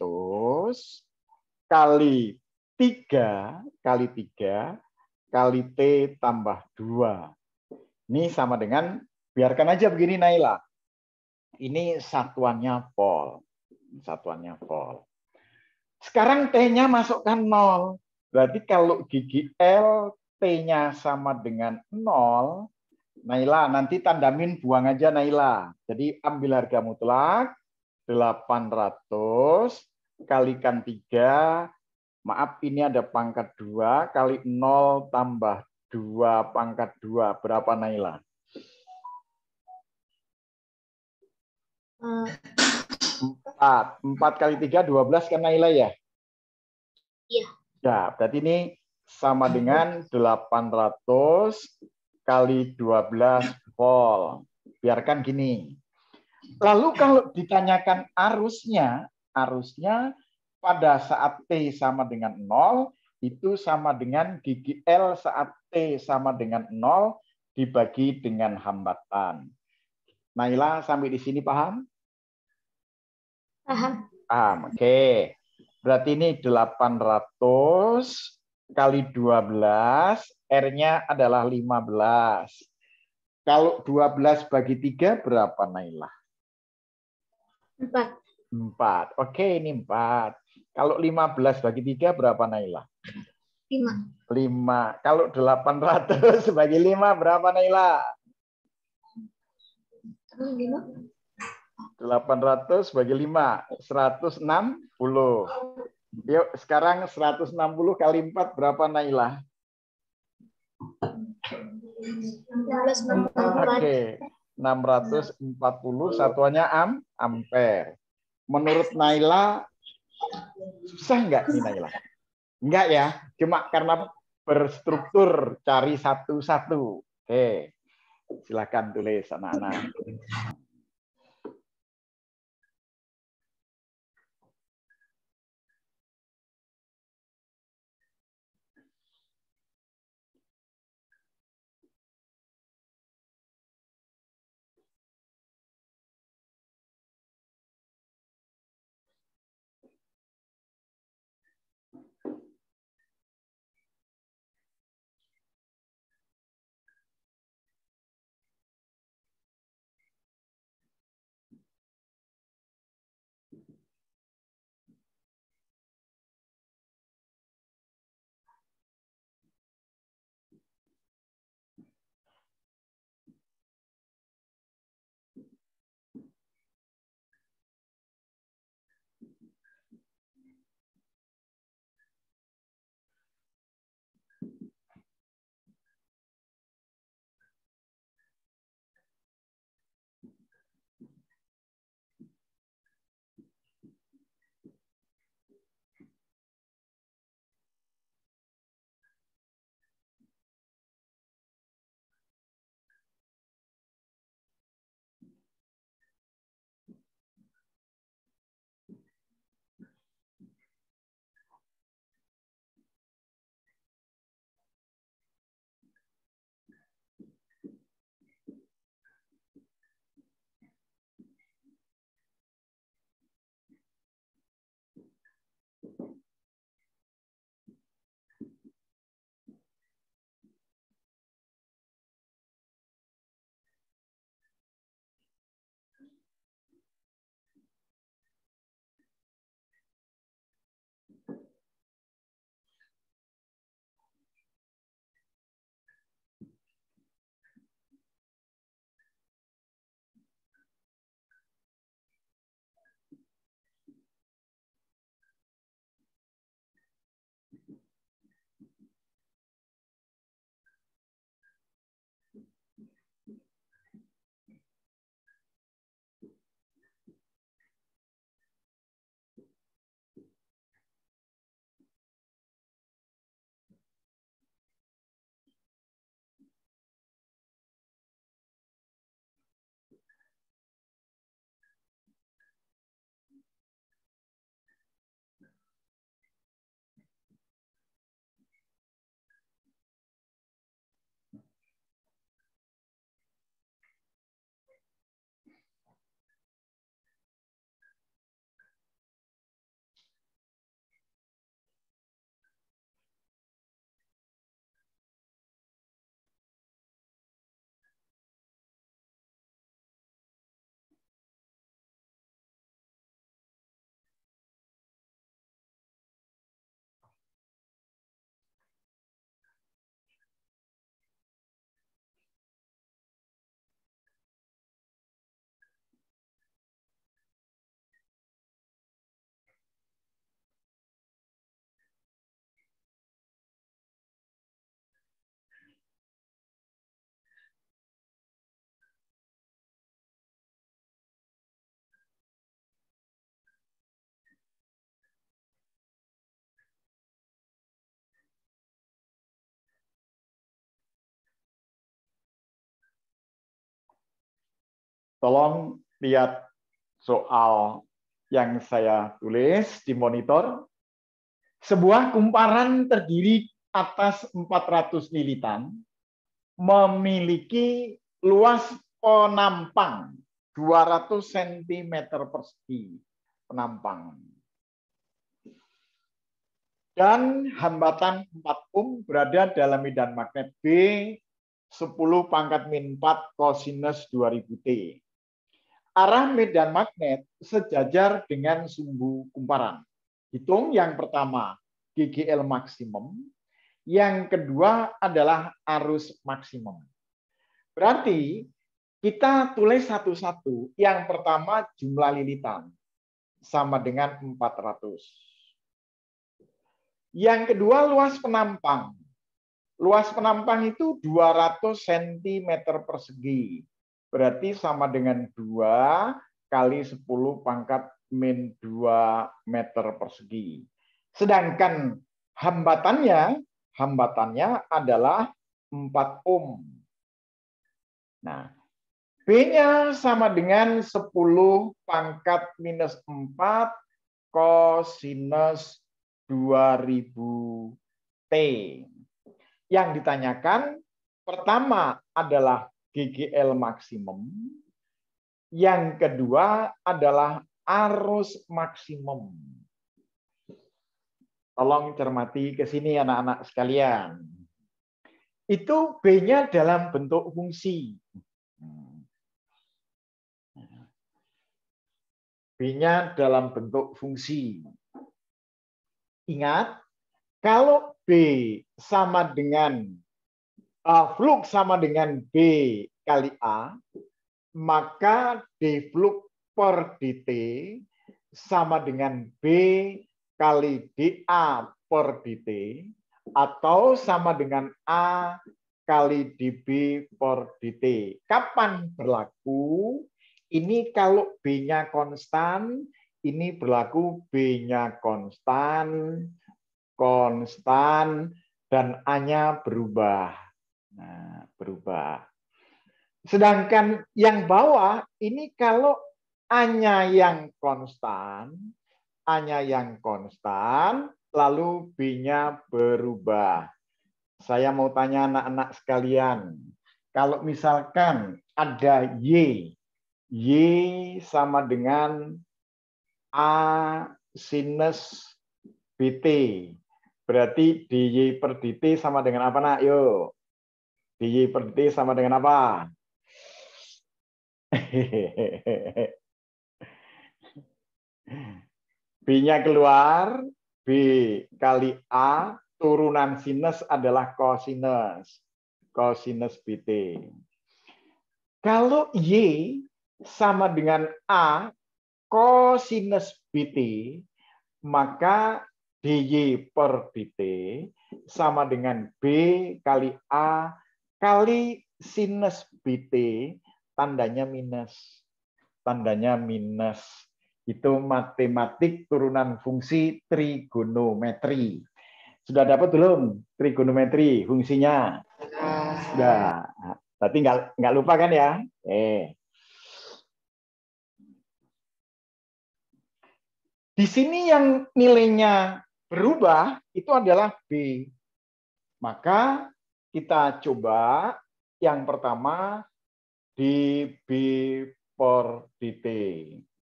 kali 3 kali T tambah 2. Ini sama dengan, biarkan aja begini Naila. Ini satuannya volt. Sekarang T-nya masukkan 0. Berarti kalau GGL T-nya sama dengan 0, Naila, nanti tanda min buang aja Naila. Jadi ambil harga mutlak 800 kalikan 3. Maaf, ini ada pangkat 2 kali 0 tambah 2 pangkat 2. Berapa Naila? 4. 4 kali 3, 12 kan Naila ya? Iya. Ya, berarti ini sama dengan 800 kali 12 volt. Biarkan gini. Lalu kalau ditanyakan arusnya pada saat T sama dengan 0, itu sama dengan GGL saat T sama dengan 0 dibagi dengan hambatan. Naila, sampai di sini paham? Paham. Paham, oke. Berarti ini 800 kali 12, R-nya adalah 15. Kalau 12 bagi 3 berapa, Naila? 4. 4. Oke, ini 4. Kalau 15 bagi 3 berapa, Naila? 5. 5. Kalau 800 bagi 5 berapa, Naila? 800 bagi 5, 160. Yuk, sekarang 160 kali 4 berapa, Naila? Oke, 640, satuannya ampere. Menurut Naila, susah nggak nih, Naila? Enggak ya, cuma karena berstruktur, cari satu-satu. Oke, silakan tulis anak-anak. Tolong lihat soal yang saya tulis di monitor. Sebuah kumparan terdiri atas 400 lilitan memiliki luas penampang 200 cm persegi penampang. Dan hambatan 4 ohm berada dalam medan magnet B 10 pangkat min 4 kosinus 2000T. Arah medan magnet sejajar dengan sumbu kumparan. Hitung yang pertama GGL maksimum, yang kedua adalah arus maksimum. Berarti kita tulis satu-satu. Yang pertama jumlah lilitan sama dengan 400. Yang kedua luas penampang. Luas penampang itu 200 cm persegi. Berarti sama dengan 2 kali 10 pangkat min 2 meter persegi. Sedangkan hambatannya adalah 4 ohm. Nah, B-nya sama dengan 10 pangkat minus 4 kosinus 2000T. Yang ditanyakan pertama adalah GGL maksimum, yang kedua adalah arus maksimum. Tolong cermati ke sini anak-anak sekalian. Itu B-nya dalam bentuk fungsi. B-nya dalam bentuk fungsi. Ingat, kalau B sama dengan flux sama dengan B kali A, maka D flux per dt sama dengan B kali dA per dt, atau sama dengan A kali dB per dt. Kapan berlaku? Ini kalau B-nya konstan, ini berlaku B-nya konstan, dan A-nya berubah. Nah, berubah. Sedangkan yang bawah ini kalau A-nya yang konstan, lalu B-nya berubah. Saya mau tanya anak-anak sekalian, kalau misalkan ada Y sama dengan A sinus BT. Berarti DY per DT sama dengan apa, nak? Yuk. DY per DT sama dengan apa? B-nya keluar, B kali A, turunan sinus adalah kosinus. Kosinus BT. Kalau Y sama dengan A kosinus BT, maka DY per DT sama dengan B kali A kali sinus BT, tandanya minus. Tandanya minus. Itu matematik turunan fungsi trigonometri. Sudah dapat belum trigonometri fungsinya? Sudah. Berarti nggak lupa kan ya? Di sini yang nilainya berubah itu adalah B. Maka kita coba yang pertama dB per dt.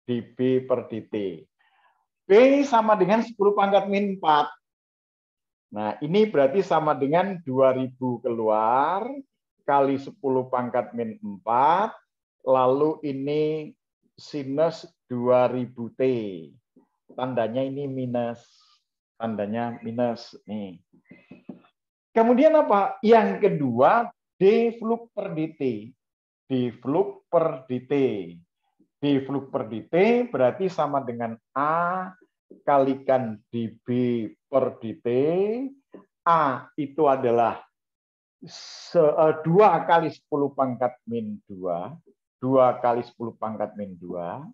dB per dt. B sama dengan 10 pangkat min 4. Nah, ini berarti sama dengan 2000 keluar kali 10 pangkat min 4, lalu ini sinus 2000T. Tandanya ini minus. Tandanya minus. Nih. Kemudian apa? Yang kedua, D flux per dt. D flux per dt. D flux per dt berarti sama dengan A kalikan dB per dt. A itu adalah 2 kali 10 pangkat min 2. 2 kali 10 pangkat min 2.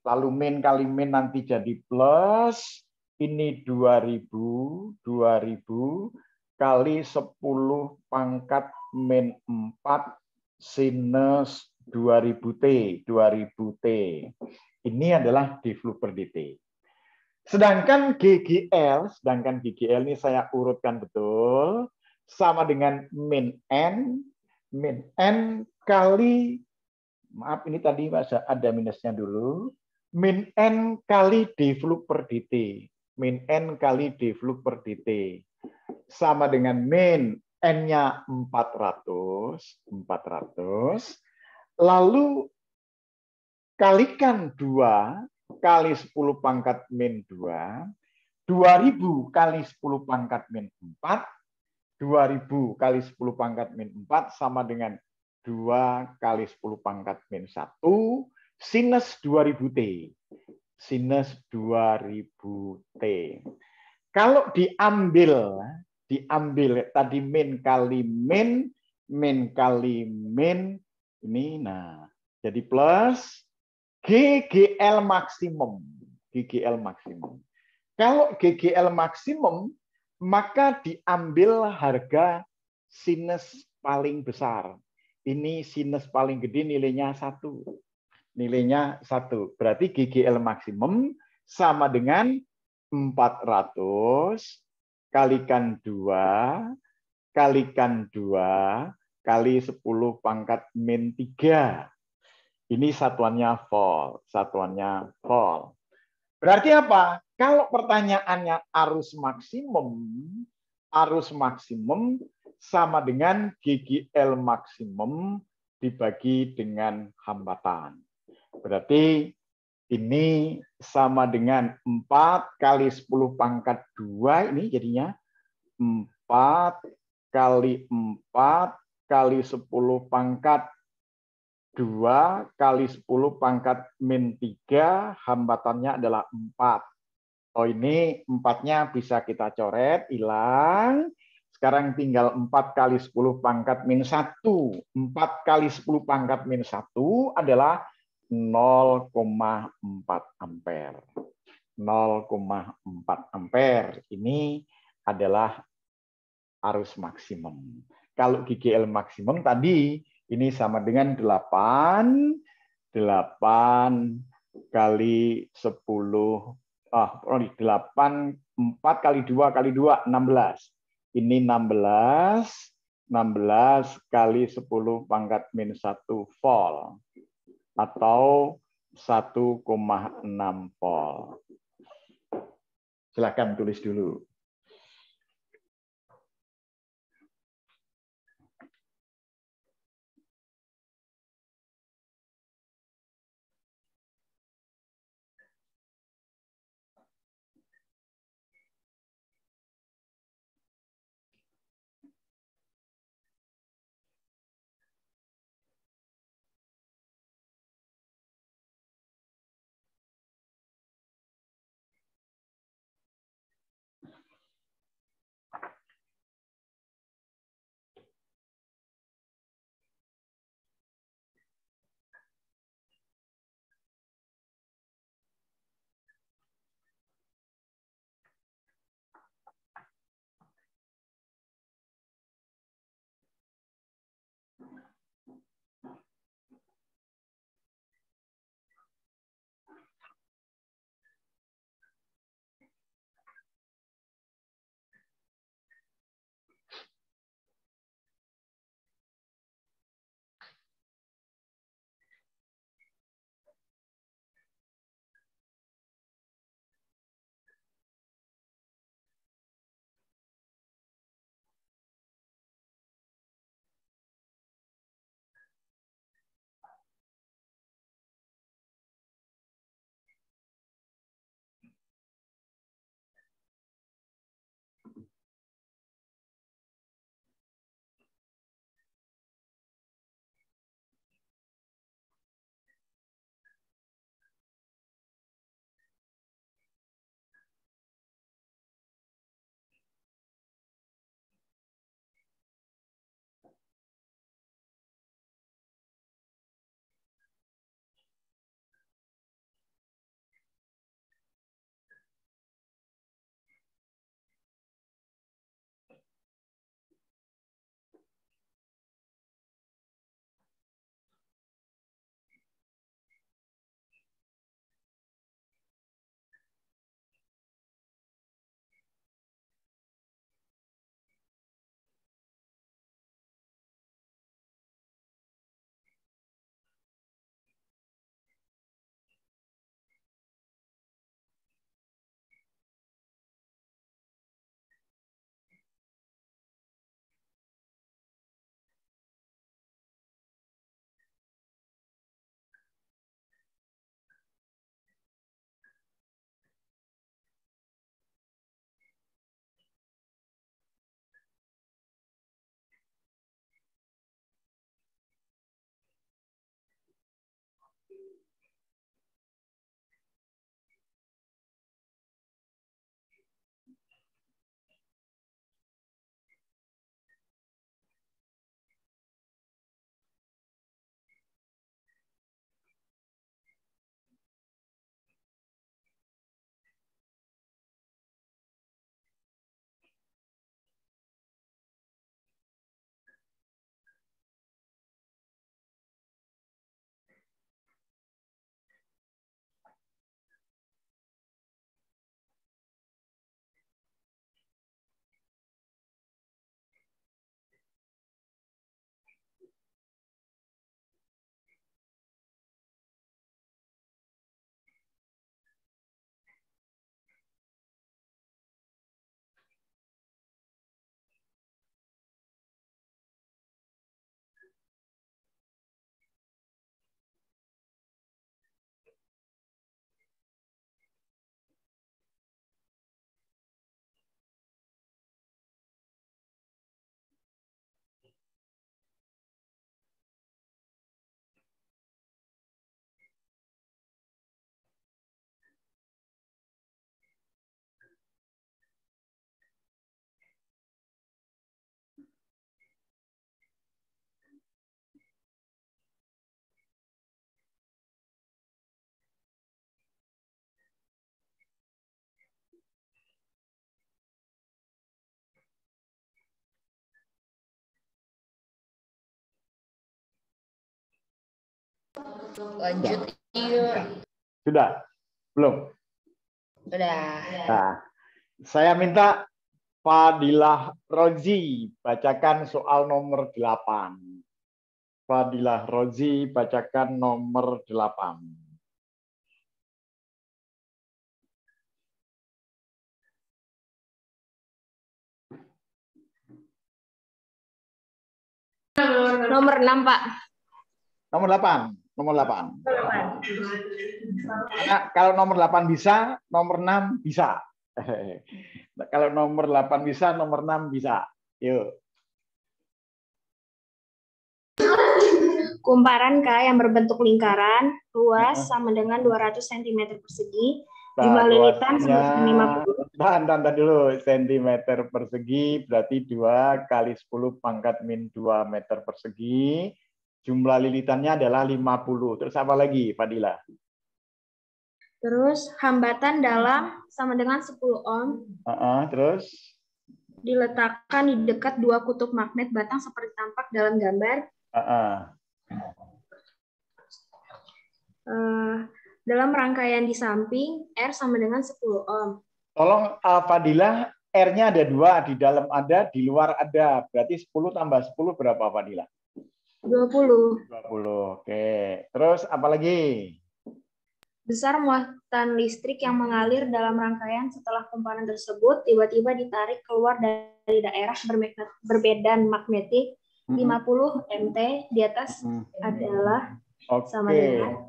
Lalu min kali min nanti jadi plus. Ini 2000 kali 10 pangkat min 4 sinus 2000T. 2000T. Ini adalah D flux per dt. Sedangkan GGL ini saya urutkan betul, sama dengan min N kali, maaf ini tadi ada minusnya dulu, min N kali D flux per dt. min N kali D flux per dt. Sama dengan min N-nya 400. Lalu kalikan 2 kali 10 pangkat min 2. 2000 kali 10 pangkat min 4. 2000 kali 10 pangkat min 4 sama dengan 2 kali 10 pangkat min 1 sinus 2000T. Sinus 2000T. Kalau diambil tadi min kali min kali min, ini nah jadi plus GGL maksimum. GGL maksimum. Kalau GGL maksimum, maka diambil harga sinus paling besar. Ini sinus paling gede nilainya 1. Nilainya 1. Berarti GGL maksimum sama dengan 400 kalikan 2 kali 10 pangkat min 3. Ini satuannya volt. Berarti apa? Kalau pertanyaannya arus maksimum sama dengan GGL maksimum dibagi dengan hambatan. Berarti ini sama dengan 4 kali 10 pangkat 2, ini jadinya 4 kali 4 kali 10 pangkat 2 kali 10 pangkat min 3, hambatannya adalah 4. Oh, ini 4-nya bisa kita coret, hilang. Sekarang tinggal 4 kali 10 pangkat min 1. 4 kali 10 pangkat min 1 adalah 0,4 ampere. 0,4 ampere. Ini adalah arus maksimum. Kalau GGL maksimum tadi ini sama dengan 8 kali 10 4 kali 2 kali 2 16. Ini 16 kali 10 pangkat min 1 volt atau 1,6 volt. Silakan tulis dulu. Lanjut. Iya. Sudah? Belum? Sudah. Nah, saya minta Fadilah Rozi bacakan soal nomor 8. Fadilah Rozi bacakan nomor 8. Nomor 6, Pak. Nomor 8. Nomor 8. Karena kalau nomor 8 bisa, nomor 6 bisa. Kalau nomor 8 bisa, nomor 6 bisa. Yuk. Kumparan K yang berbentuk lingkaran, luas sama dengan 200 cm persegi, jumlah lilitan 150. Tahan dulu, centimeter persegi berarti 2 kali 10 pangkat min 2 meter persegi. Jumlah lilitannya adalah 50. Terus apa lagi, Fadilah? Terus hambatan dalam sama dengan 10 ohm. Terus? Diletakkan di dekat dua kutub magnet batang seperti tampak dalam gambar. Dalam rangkaian di samping, R sama dengan 10 ohm. Tolong Fadilah, R-nya ada 2, di dalam ada, di luar ada. Berarti 10 tambah 10 berapa, Fadilah? 20. Oke. Terus apa lagi? Besar muatan listrik yang mengalir dalam rangkaian setelah kumparan tersebut tiba-tiba ditarik keluar dari daerah berbedan magnetik 50 mt di atas adalah sama dengan.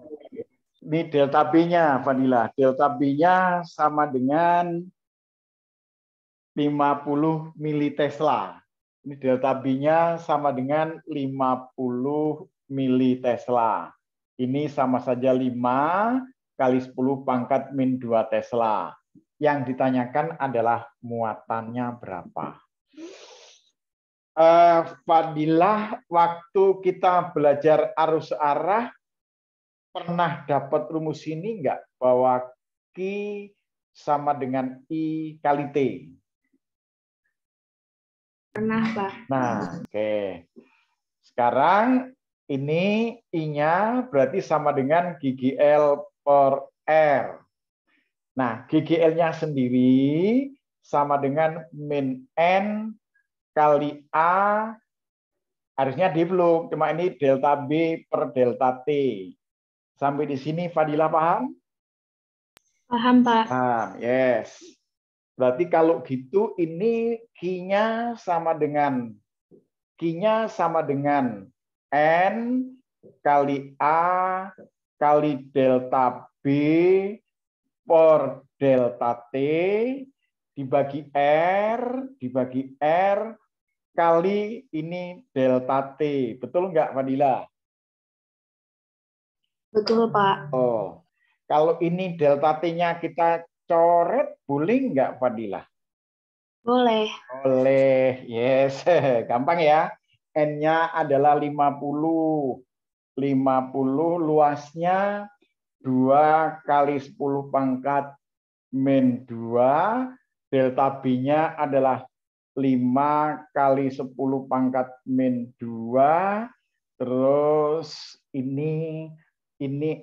Ini delta B-nya, Fadilah. Delta B-nya sama dengan 50 militesla. Ini delta B-nya sama dengan 50 militesla. Ini sama saja 5 kali 10 pangkat min 2 Tesla. Yang ditanyakan adalah muatannya berapa. Fadilah, waktu kita belajar arus arah, pernah dapat rumus ini enggak? Bahwa Q sama dengan I kali T. Pernah, Pak. Nah, oke. Sekarang ini I-nya berarti sama dengan GGL per R. Nah, GGL-nya sendiri sama dengan min N kali A. Harusnya D belum, cuma ini delta B per delta T. Sampai di sini Fadilah paham? Paham, Pak. Paham, yes. Berarti kalau gitu ini Q-nya sama dengan N kali A kali delta B per delta T dibagi R kali ini delta T. Betul nggak, Fadilah? Betul, Pak. Oh, kalau ini delta T-nya kita coret, boleh nggak, Fadilah? Boleh. Boleh, yes. Gampang ya. N-nya adalah 50. 50 luasnya 2 kali 10 pangkat min 2. Delta B-nya adalah 5 kali 10 pangkat min 2. Terus ini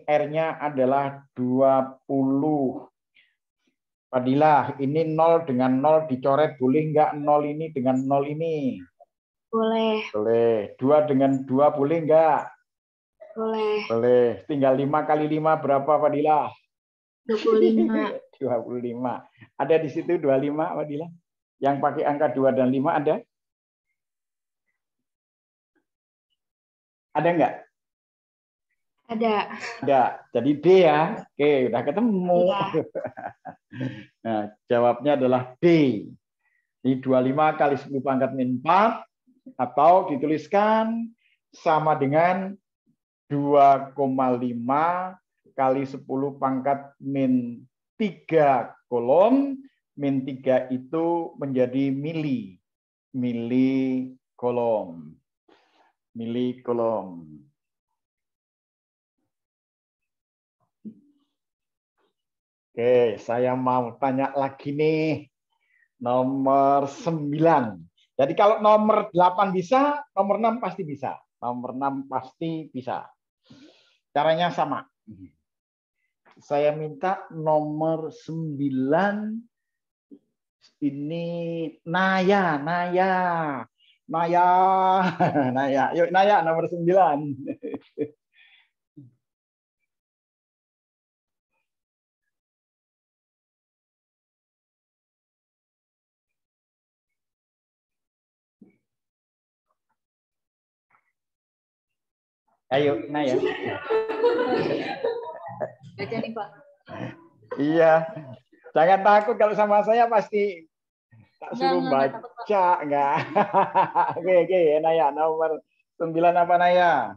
R-nya adalah 20. Fadilah, ini 0 dengan 0 dicoret, boleh nggak 0 ini dengan 0 ini? Boleh. Boleh. 2 dengan 2 boleh nggak? Boleh. Boleh. Tinggal 5 kali 5 berapa, Fadilah? 25. 25. Ada di situ 25, Fadilah? Yang pakai angka 2 dan 5 ada? Ada nggak? Ada. Jadi D ya. Oke, udah ketemu. Ya. Nah, jawabnya adalah D. Ini 25 kali 10 pangkat min 4 atau dituliskan sama dengan 2,5 kali 10 pangkat min 3 kolom. Min 3 itu menjadi mili. Mili kolom. Mili kolom. Oke, saya mau tanya lagi nih. Nomor 9. Jadi kalau nomor 8 bisa, nomor 6 pasti bisa. Nomor 6 pasti bisa. Caranya sama. Saya minta nomor 9 ini Naya. Naya. Yuk Naya nomor 9. Ayo, Naya. Baca nih, Pak. Iya. Jangan takut kalau sama saya pasti tak suruh Enggak, baca. Enggak. Oke, Naya. Nomor 9 apa, Naya?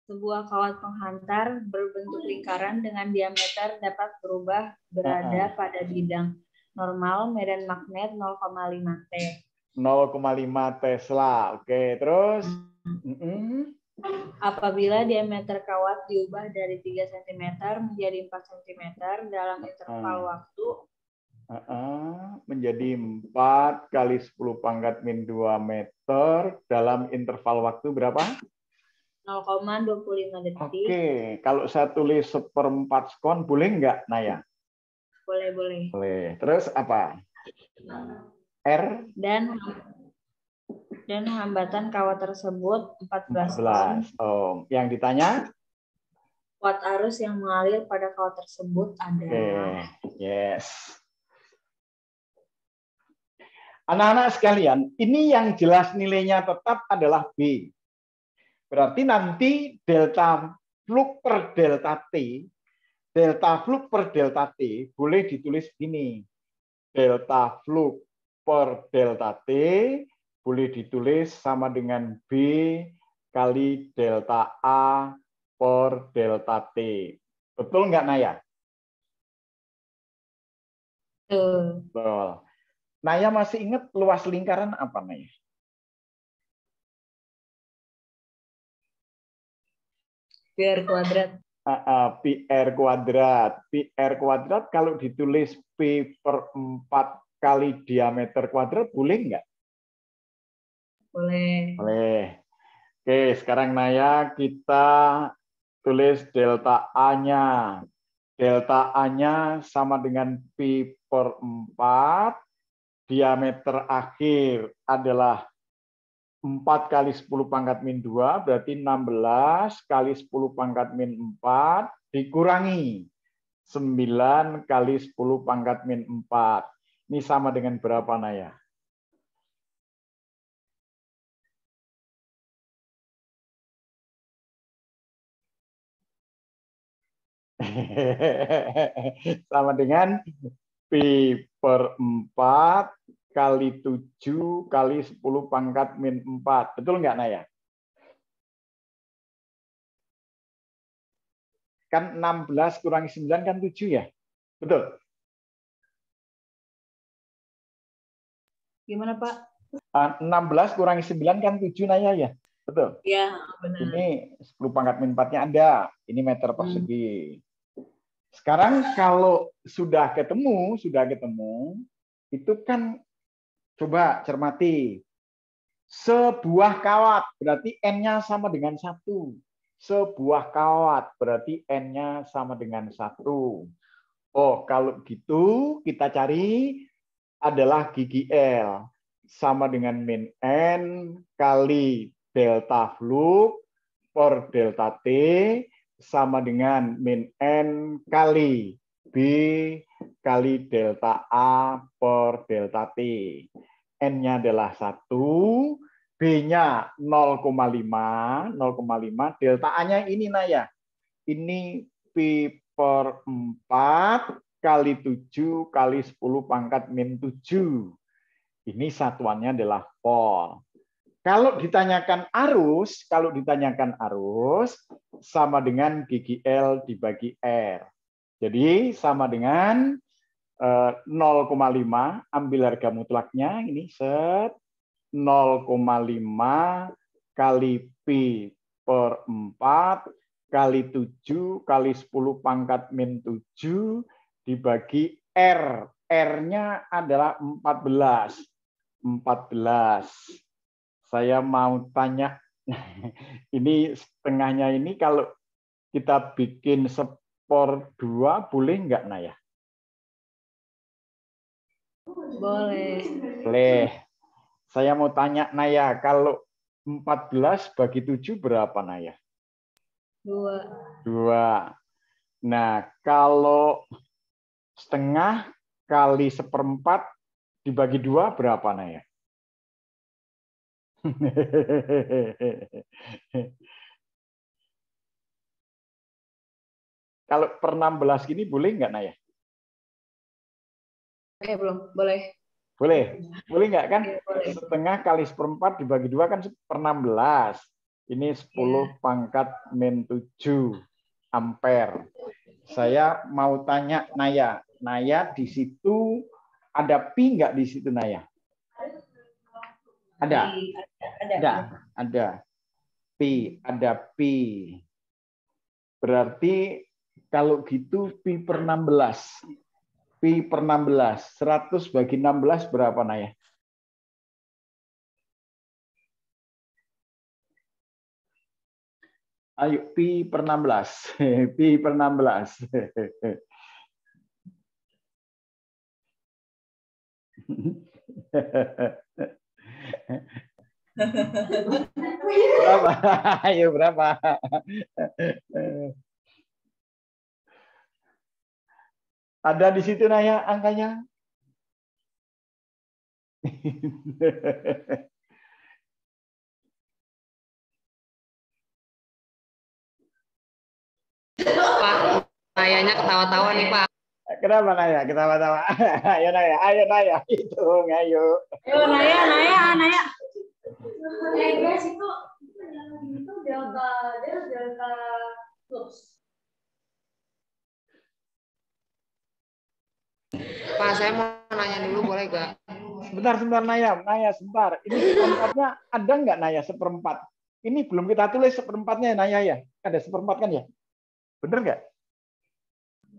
Sebuah kawat penghantar berbentuk lingkaran dengan diameter dapat berubah berada pada bidang normal medan magnet 0,5 T. 0,5 Tesla. Oke, terus? Apabila diameter kawat diubah dari 3 cm menjadi 4 cm dalam interval waktu menjadi 4 kali 10 pangkat min 2 meter dalam interval waktu berapa? 0,25 detik. Oke, kalau saya tulis 1/4 sekon boleh nggak, Naya? Boleh. Boleh. Terus apa? R dan hambatan kawat tersebut 14 ohm. Oh, yang ditanya? Kuat arus yang mengalir pada kawat tersebut adalah. Yes. Anak-anak sekalian, ini yang jelas nilainya tetap adalah B. Berarti nanti delta flux per delta T boleh ditulis gini. Delta flux per delta T boleh ditulis sama dengan B kali delta A per delta T. Betul nggak, Naya? Betul. Naya masih ingat luas lingkaran apa, Naya? PR kuadrat. PR kuadrat kalau ditulis P/4 kali diameter kuadrat boleh nggak? Boleh. Oke, sekarang Naya kita tulis delta A-nya. Delta A-nya sama dengan P/4. Diameter akhir adalah 4 kali 10 pangkat min 2, berarti 16 kali 10 pangkat min 4, dikurangi 9 kali 10 pangkat min 4. Ini sama dengan berapa, Naya? Sama dengan P/4 kali 7 kali 10 pangkat min 4. Betul nggak, Naya? Kan 16 kurangi 9 kan 7 ya? Betul? Gimana, Pak? 16 kurangi 9 kan 7, Naya ya? Betul? Iya, benar. Ini 10 pangkat min 4-nya ada. Ini meter persegi. Sekarang kalau sudah ketemu, itu kan coba cermati. Sebuah kawat berarti N-nya sama dengan 1. Sebuah kawat berarti N-nya sama dengan 1. Oh, kalau gitu kita cari adalah gigi L. Sama dengan min N kali delta flux per delta T sama dengan min N kali B kali delta A per delta T. N-nya adalah 1, B-nya 0,5, delta A-nya ini, Naya. Ini P/4 kali 7 kali 10 pangkat min 7. Ini satuannya adalah volt. Kalau ditanyakan arus sama dengan gigi L dibagi R. Jadi sama dengan 0,5, ambil harga mutlaknya, ini set 0,5 kali P/4 kali 7 kali 10 pangkat min 7 dibagi R. R-nya adalah 14. Saya mau tanya, ini setengahnya ini kalau kita bikin sepor 2, boleh nggak, Naya? Boleh. Boleh. Saya mau tanya, Naya, kalau 14 bagi 7 berapa, Naya? 2. 2. Nah, kalau setengah kali 1/4 dibagi 2 berapa, Naya? Kalau per 16 gini boleh nggak, Naya? Belum. Boleh. Boleh. Boleh nggak kan? Boleh. Setengah kali 1/4 dibagi 2 kan per 16. Ini 10 pangkat min 7 ampere. Saya mau tanya Naya. Naya, di situ ada pi nggak di situ, Naya? Ada. Ada. Pi, ada pi. Berarti kalau gitu pi per 16. Pi per 16. 100 bagi 16 berapa, Naya? Ayo, pi per 16. Pi per 16. Berapa? Ayo, berapa? Ada di situ, Naya, angkanya? Pak, kayaknya ketawa-tawa nih, Pak. Kenapa, Naya? Ketawa-tawa. Ayo, Naya. Ayo, Naya. Hitung, ayo. Ayo, Naya. Guys, itu delta flux. Pak, saya mau nanya dulu, boleh nggak? Sebentar, Naya. Naya, sebentar. Ini seperempatnya ada nggak, Naya? Seperempat. Ini belum kita tulis seperempatnya, Naya, ya? Ada seperempat kan, ya? Bener nggak?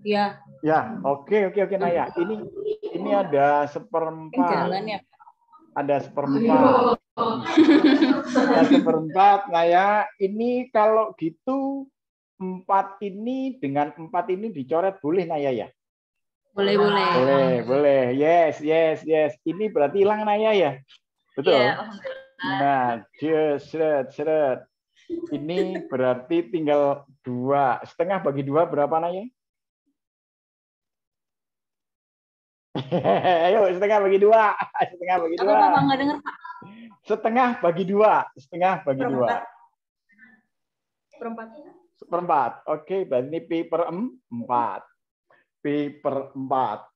Iya. Ya, oke, Naya. Ini ada seperempat. Jalan ya. Ada seperempat. Ada seperempat, Naya. Ini kalau gitu 4 ini dengan 4 ini dicoret boleh, Naya, ya? Boleh. Yes. Ini berarti hilang, Naya, ya? Betul? Nah, seret. Ini berarti tinggal 2. Setengah bagi 2 berapa, Naya? Ayo, setengah bagi 2. Apa nggak dengar, Pak? Setengah bagi 2. Seperempat. Oke, berarti ini pi per 4. Pi per 4.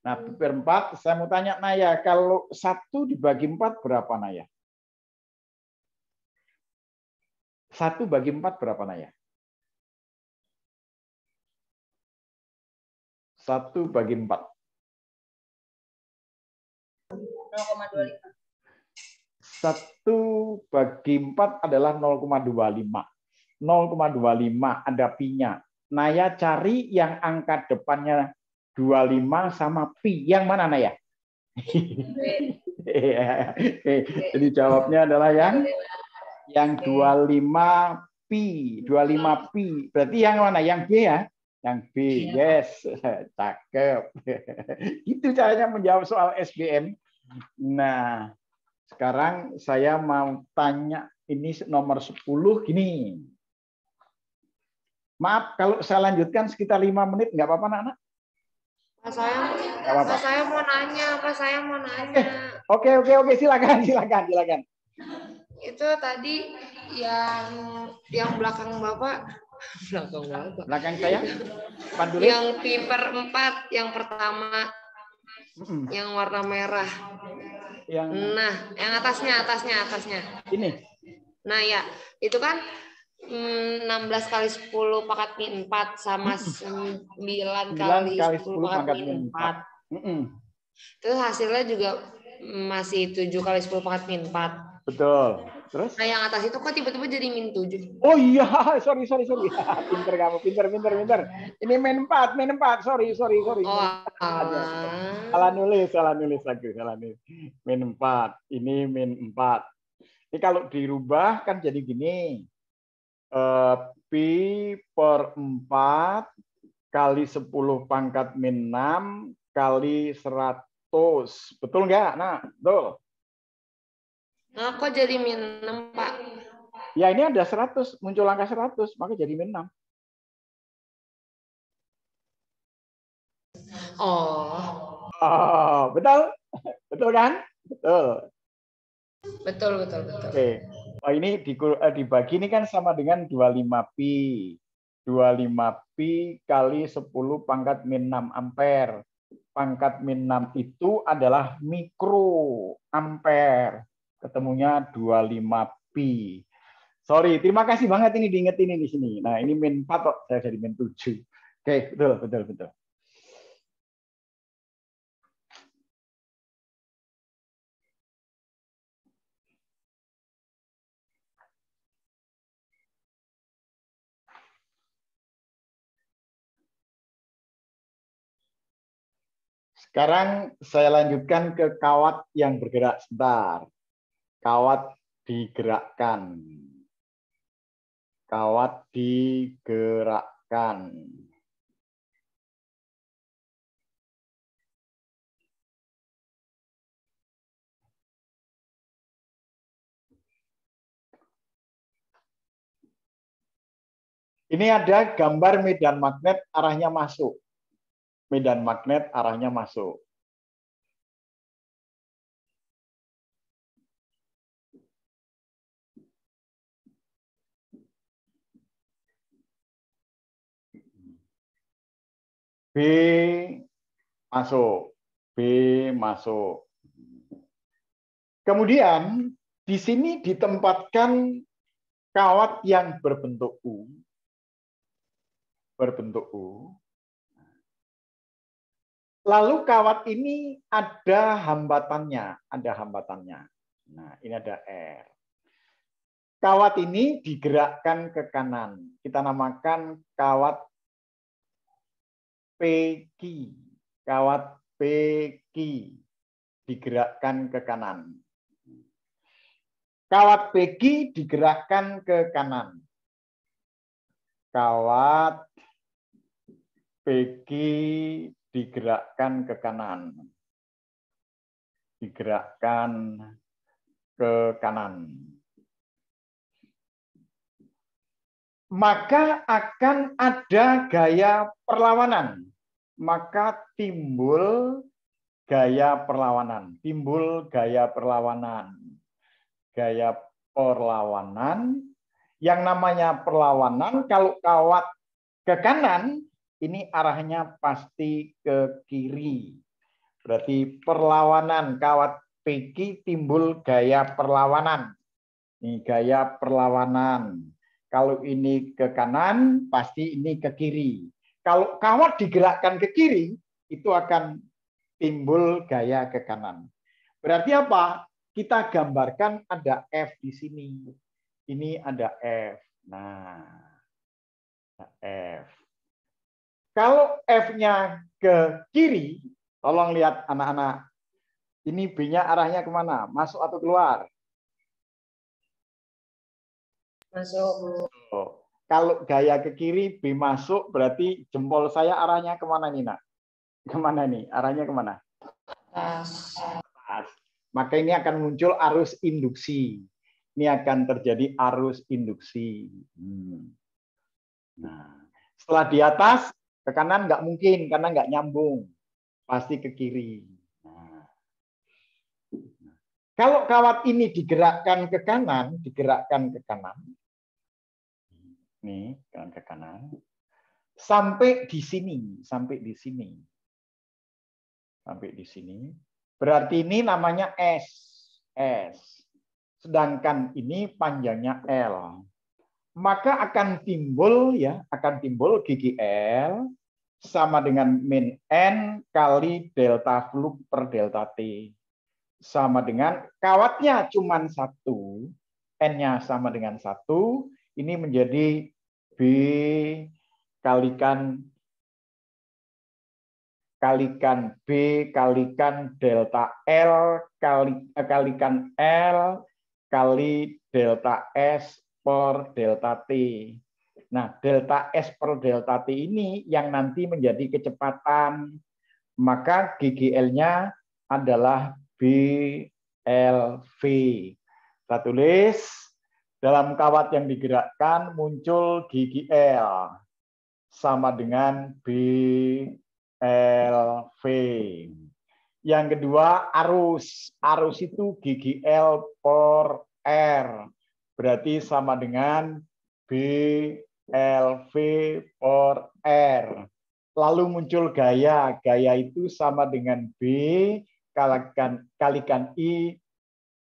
Nah, pi per 4, saya mau tanya, Naya, kalau 1 dibagi 4 berapa, Naya? 1 bagi 4 berapa, Naya? 1 bagi 4. 0,25. 1 bagi 4 adalah 0,25. 0,25 ada pi-nya. Naya cari yang angka depannya 25 sama pi. Yang mana, Naya? Jadi jawabnya adalah yang 25 pi. 25 pi. Berarti yang mana? Yang B, ya? Yang B. Yes. Cakep. Itu caranya menjawab soal SBM. Nah, sekarang saya mau tanya ini nomor 10 gini. Maaf kalau saya lanjutkan sekitar 5 menit, nggak apa-apa, anak-anak? Pak, saya mau nanya. Oke, silakan. Itu tadi yang belakang Bapak. Belakang saya? Yang pi per 4 yang pertama. Yang warna merah. Nah, yang atasnya. Ini. Nah, ya, itu kan 16 kali 10 pangkat min 4 sama 9 kali 10 pangkat min 4. Terus hasilnya juga masih 7 kali 10 pangkat min 4. Betul. Terus? Nah, yang atas itu kok tiba-tiba jadi min 7? Oh iya, sorry. Pinter kamu, pinter. Ini min 4. Sorry. Oh, salah nulis lagi. Min 4. Ini min 4. Ini kalau dirubah kan jadi gini. Pi per 4 kali 10 pangkat min 6 kali 100. Betul nggak? Nah, betul. Nah, kok jadi min 6, Pak? Ya, ini ada 100, muncul angka 100, maka jadi min 6. Oh, betul? Betul kan? Betul. Betul. Oke. Oh, ini dibagi ini kan sama dengan 25pi. 25pi kali 10 pangkat min 6 ampere. Pangkat min 6 itu adalah mikroampere. Ketemunya 25pi. Sorry, terima kasih banget ini diingetin ini di sini. Nah, ini min 4 kok, saya jadi min 7. Oke, betul. Sekarang saya lanjutkan ke kawat yang bergerak sebentar. Kawat digerakkan. Kawat digerakkan. Ini ada gambar medan magnet arahnya masuk. Medan magnet arahnya masuk. B masuk. B masuk. Kemudian di sini ditempatkan kawat yang berbentuk U. Berbentuk U. Lalu kawat ini ada hambatannya. Nah, ini ada R. Kawat ini digerakkan ke kanan. Kita namakan kawat PQ. Kawat PQ digerakkan ke kanan. Kawat PQ digerakkan ke kanan. Kawat PQ digerakkan ke kanan. Digerakkan ke kanan. Maka akan ada gaya perlawanan. Maka timbul gaya perlawanan. Gaya perlawanan. Yang namanya perlawanan, kalau kawat ke kanan, ini arahnya pasti ke kiri. Berarti perlawanan kawat PQ timbul gaya perlawanan. Ini gaya perlawanan. Kalau ini ke kanan, pasti ini ke kiri. Kalau kawat digerakkan ke kiri, itu akan timbul gaya ke kanan. Berarti apa? Kita gambarkan ada F di sini. Ini ada F. Nah, F. Kalau F-nya ke kiri, tolong lihat anak-anak. Ini B-nya arahnya kemana? Masuk atau keluar? Masuk. Oh. Kalau gaya ke kiri, B masuk, berarti jempol saya arahnya kemana nih, Nak? Kemana nih? Arahnya kemana? Atas. Maka ini akan muncul arus induksi. Ini akan terjadi arus induksi. Nah, setelah di atas, ke kanan nggak mungkin, karena nggak nyambung. Pasti ke kiri. Nah. Kalau kawat ini digerakkan ke kanan, nih, ke kanan, sampai di sini. Berarti ini namanya S. Sedangkan ini panjangnya L. Maka akan timbul gigi L sama dengan min N kali delta flux per delta T. Sama dengan kawatnya cuma 1, N-nya sama dengan 1, ini menjadi B kalikan B kalikan delta L kalikan L kali delta S per delta T. Nah, delta S per delta T ini yang nanti menjadi kecepatan. Maka GGL-nya adalah BLV. Kita tulis, dalam kawat yang digerakkan muncul GGL sama dengan BLV. Yang kedua, arus. Arus itu GGL per R. Berarti sama dengan BLV per R. Lalu muncul gaya. Gaya itu sama dengan B kalikan I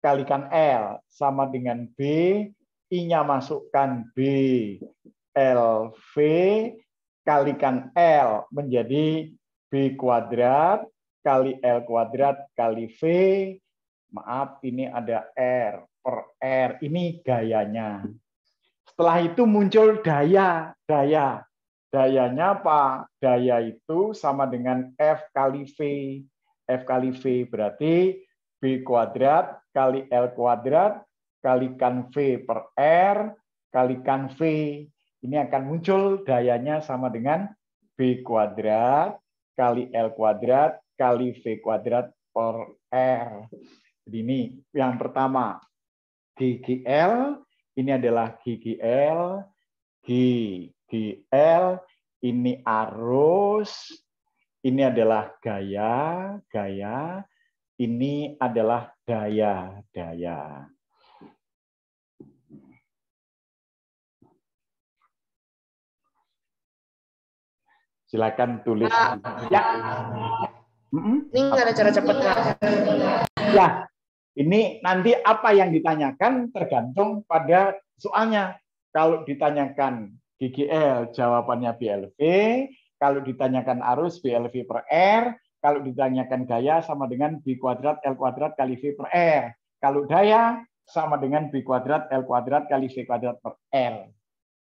kalikan L. Sama dengan B. I-nya masukkan B. LV kalikan L menjadi B kuadrat kali L kuadrat kali V. Maaf, ini ada R per R. Ini gayanya. Setelah itu muncul daya. Dayanya apa? Daya itu sama dengan F kali V. F kali V berarti B kuadrat kali L kuadrat kalikan V per R kalikan V. Ini akan muncul dayanya sama dengan B kuadrat kali L kuadrat kali V kuadrat per R. Jadi ini yang pertama. GGL, ini adalah GGL, GGL, ini arus, ini adalah gaya, ini adalah daya. Silakan tulis. Ya. Ini nggak ada cara cepat, Kak. Ya, ini nanti apa yang ditanyakan tergantung pada soalnya. Kalau ditanyakan GGL, jawabannya BLV. Kalau ditanyakan arus, BLV per R. Kalau ditanyakan gaya, sama dengan B kuadrat L kuadrat kali V per R. Kalau daya, sama dengan B kuadrat L kuadrat kali V kuadrat per R.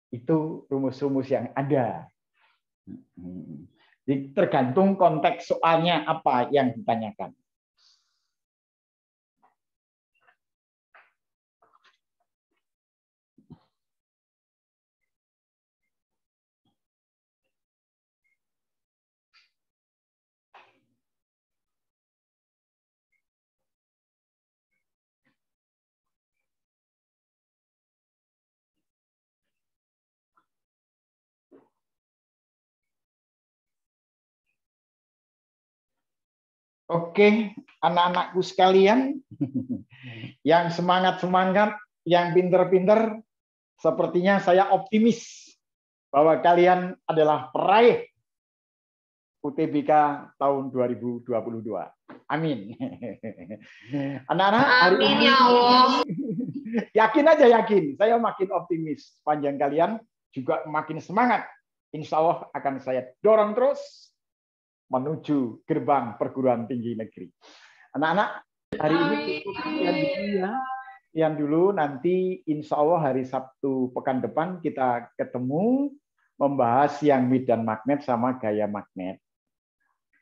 Itu rumus-rumus yang ada. Jadi tergantung konteks soalnya apa yang ditanyakan. Oke, anak-anakku sekalian, yang semangat-semangat, yang pinter-pinter, sepertinya saya optimis bahwa kalian adalah peraih UTBK tahun 2022. Amin. Anak-anak, hari ini ya Allah. Yakin aja, yakin. Saya makin optimis. Panjang kalian juga makin semangat. Insya Allah akan saya dorong terus menuju gerbang perguruan tinggi negeri. Anak-anak, hari ini sekian dulu. Nanti insya Allah hari Sabtu pekan depan kita ketemu membahas yang medan magnet sama gaya magnet.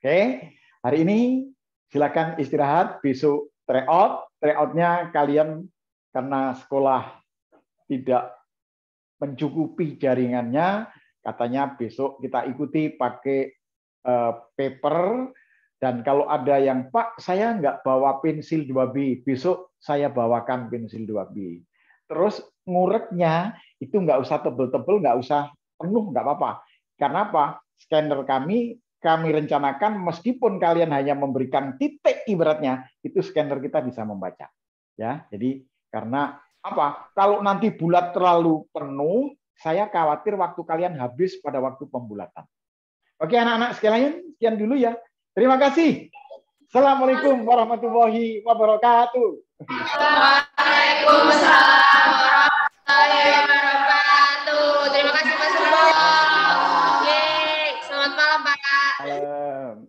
Oke, hari ini silakan istirahat. Besok tryout. Tryoutnya kalian karena sekolah tidak mencukupi jaringannya, katanya besok kita ikuti pakai paper, dan kalau ada yang Pak saya nggak bawa pensil 2B, besok saya bawakan pensil 2B. Terus ngureknya itu nggak usah tebel-tebel, nggak usah penuh, nggak apa-apa. Karena apa? Scanner kami rencanakan meskipun kalian hanya memberikan titik ibaratnya, itu scanner kita bisa membaca. Ya, jadi karena apa? Kalau nanti bulat terlalu penuh, saya khawatir waktu kalian habis pada waktu pembulatan. Oke anak-anak sekalian, sekian dulu ya. Terima kasih. Assalamualaikum warahmatullahi wabarakatuh. Waalaikumsalam warahmatullahi wabarakatuh. Terima kasih Mas Subo. Yeay, selamat malam Pak. Malam.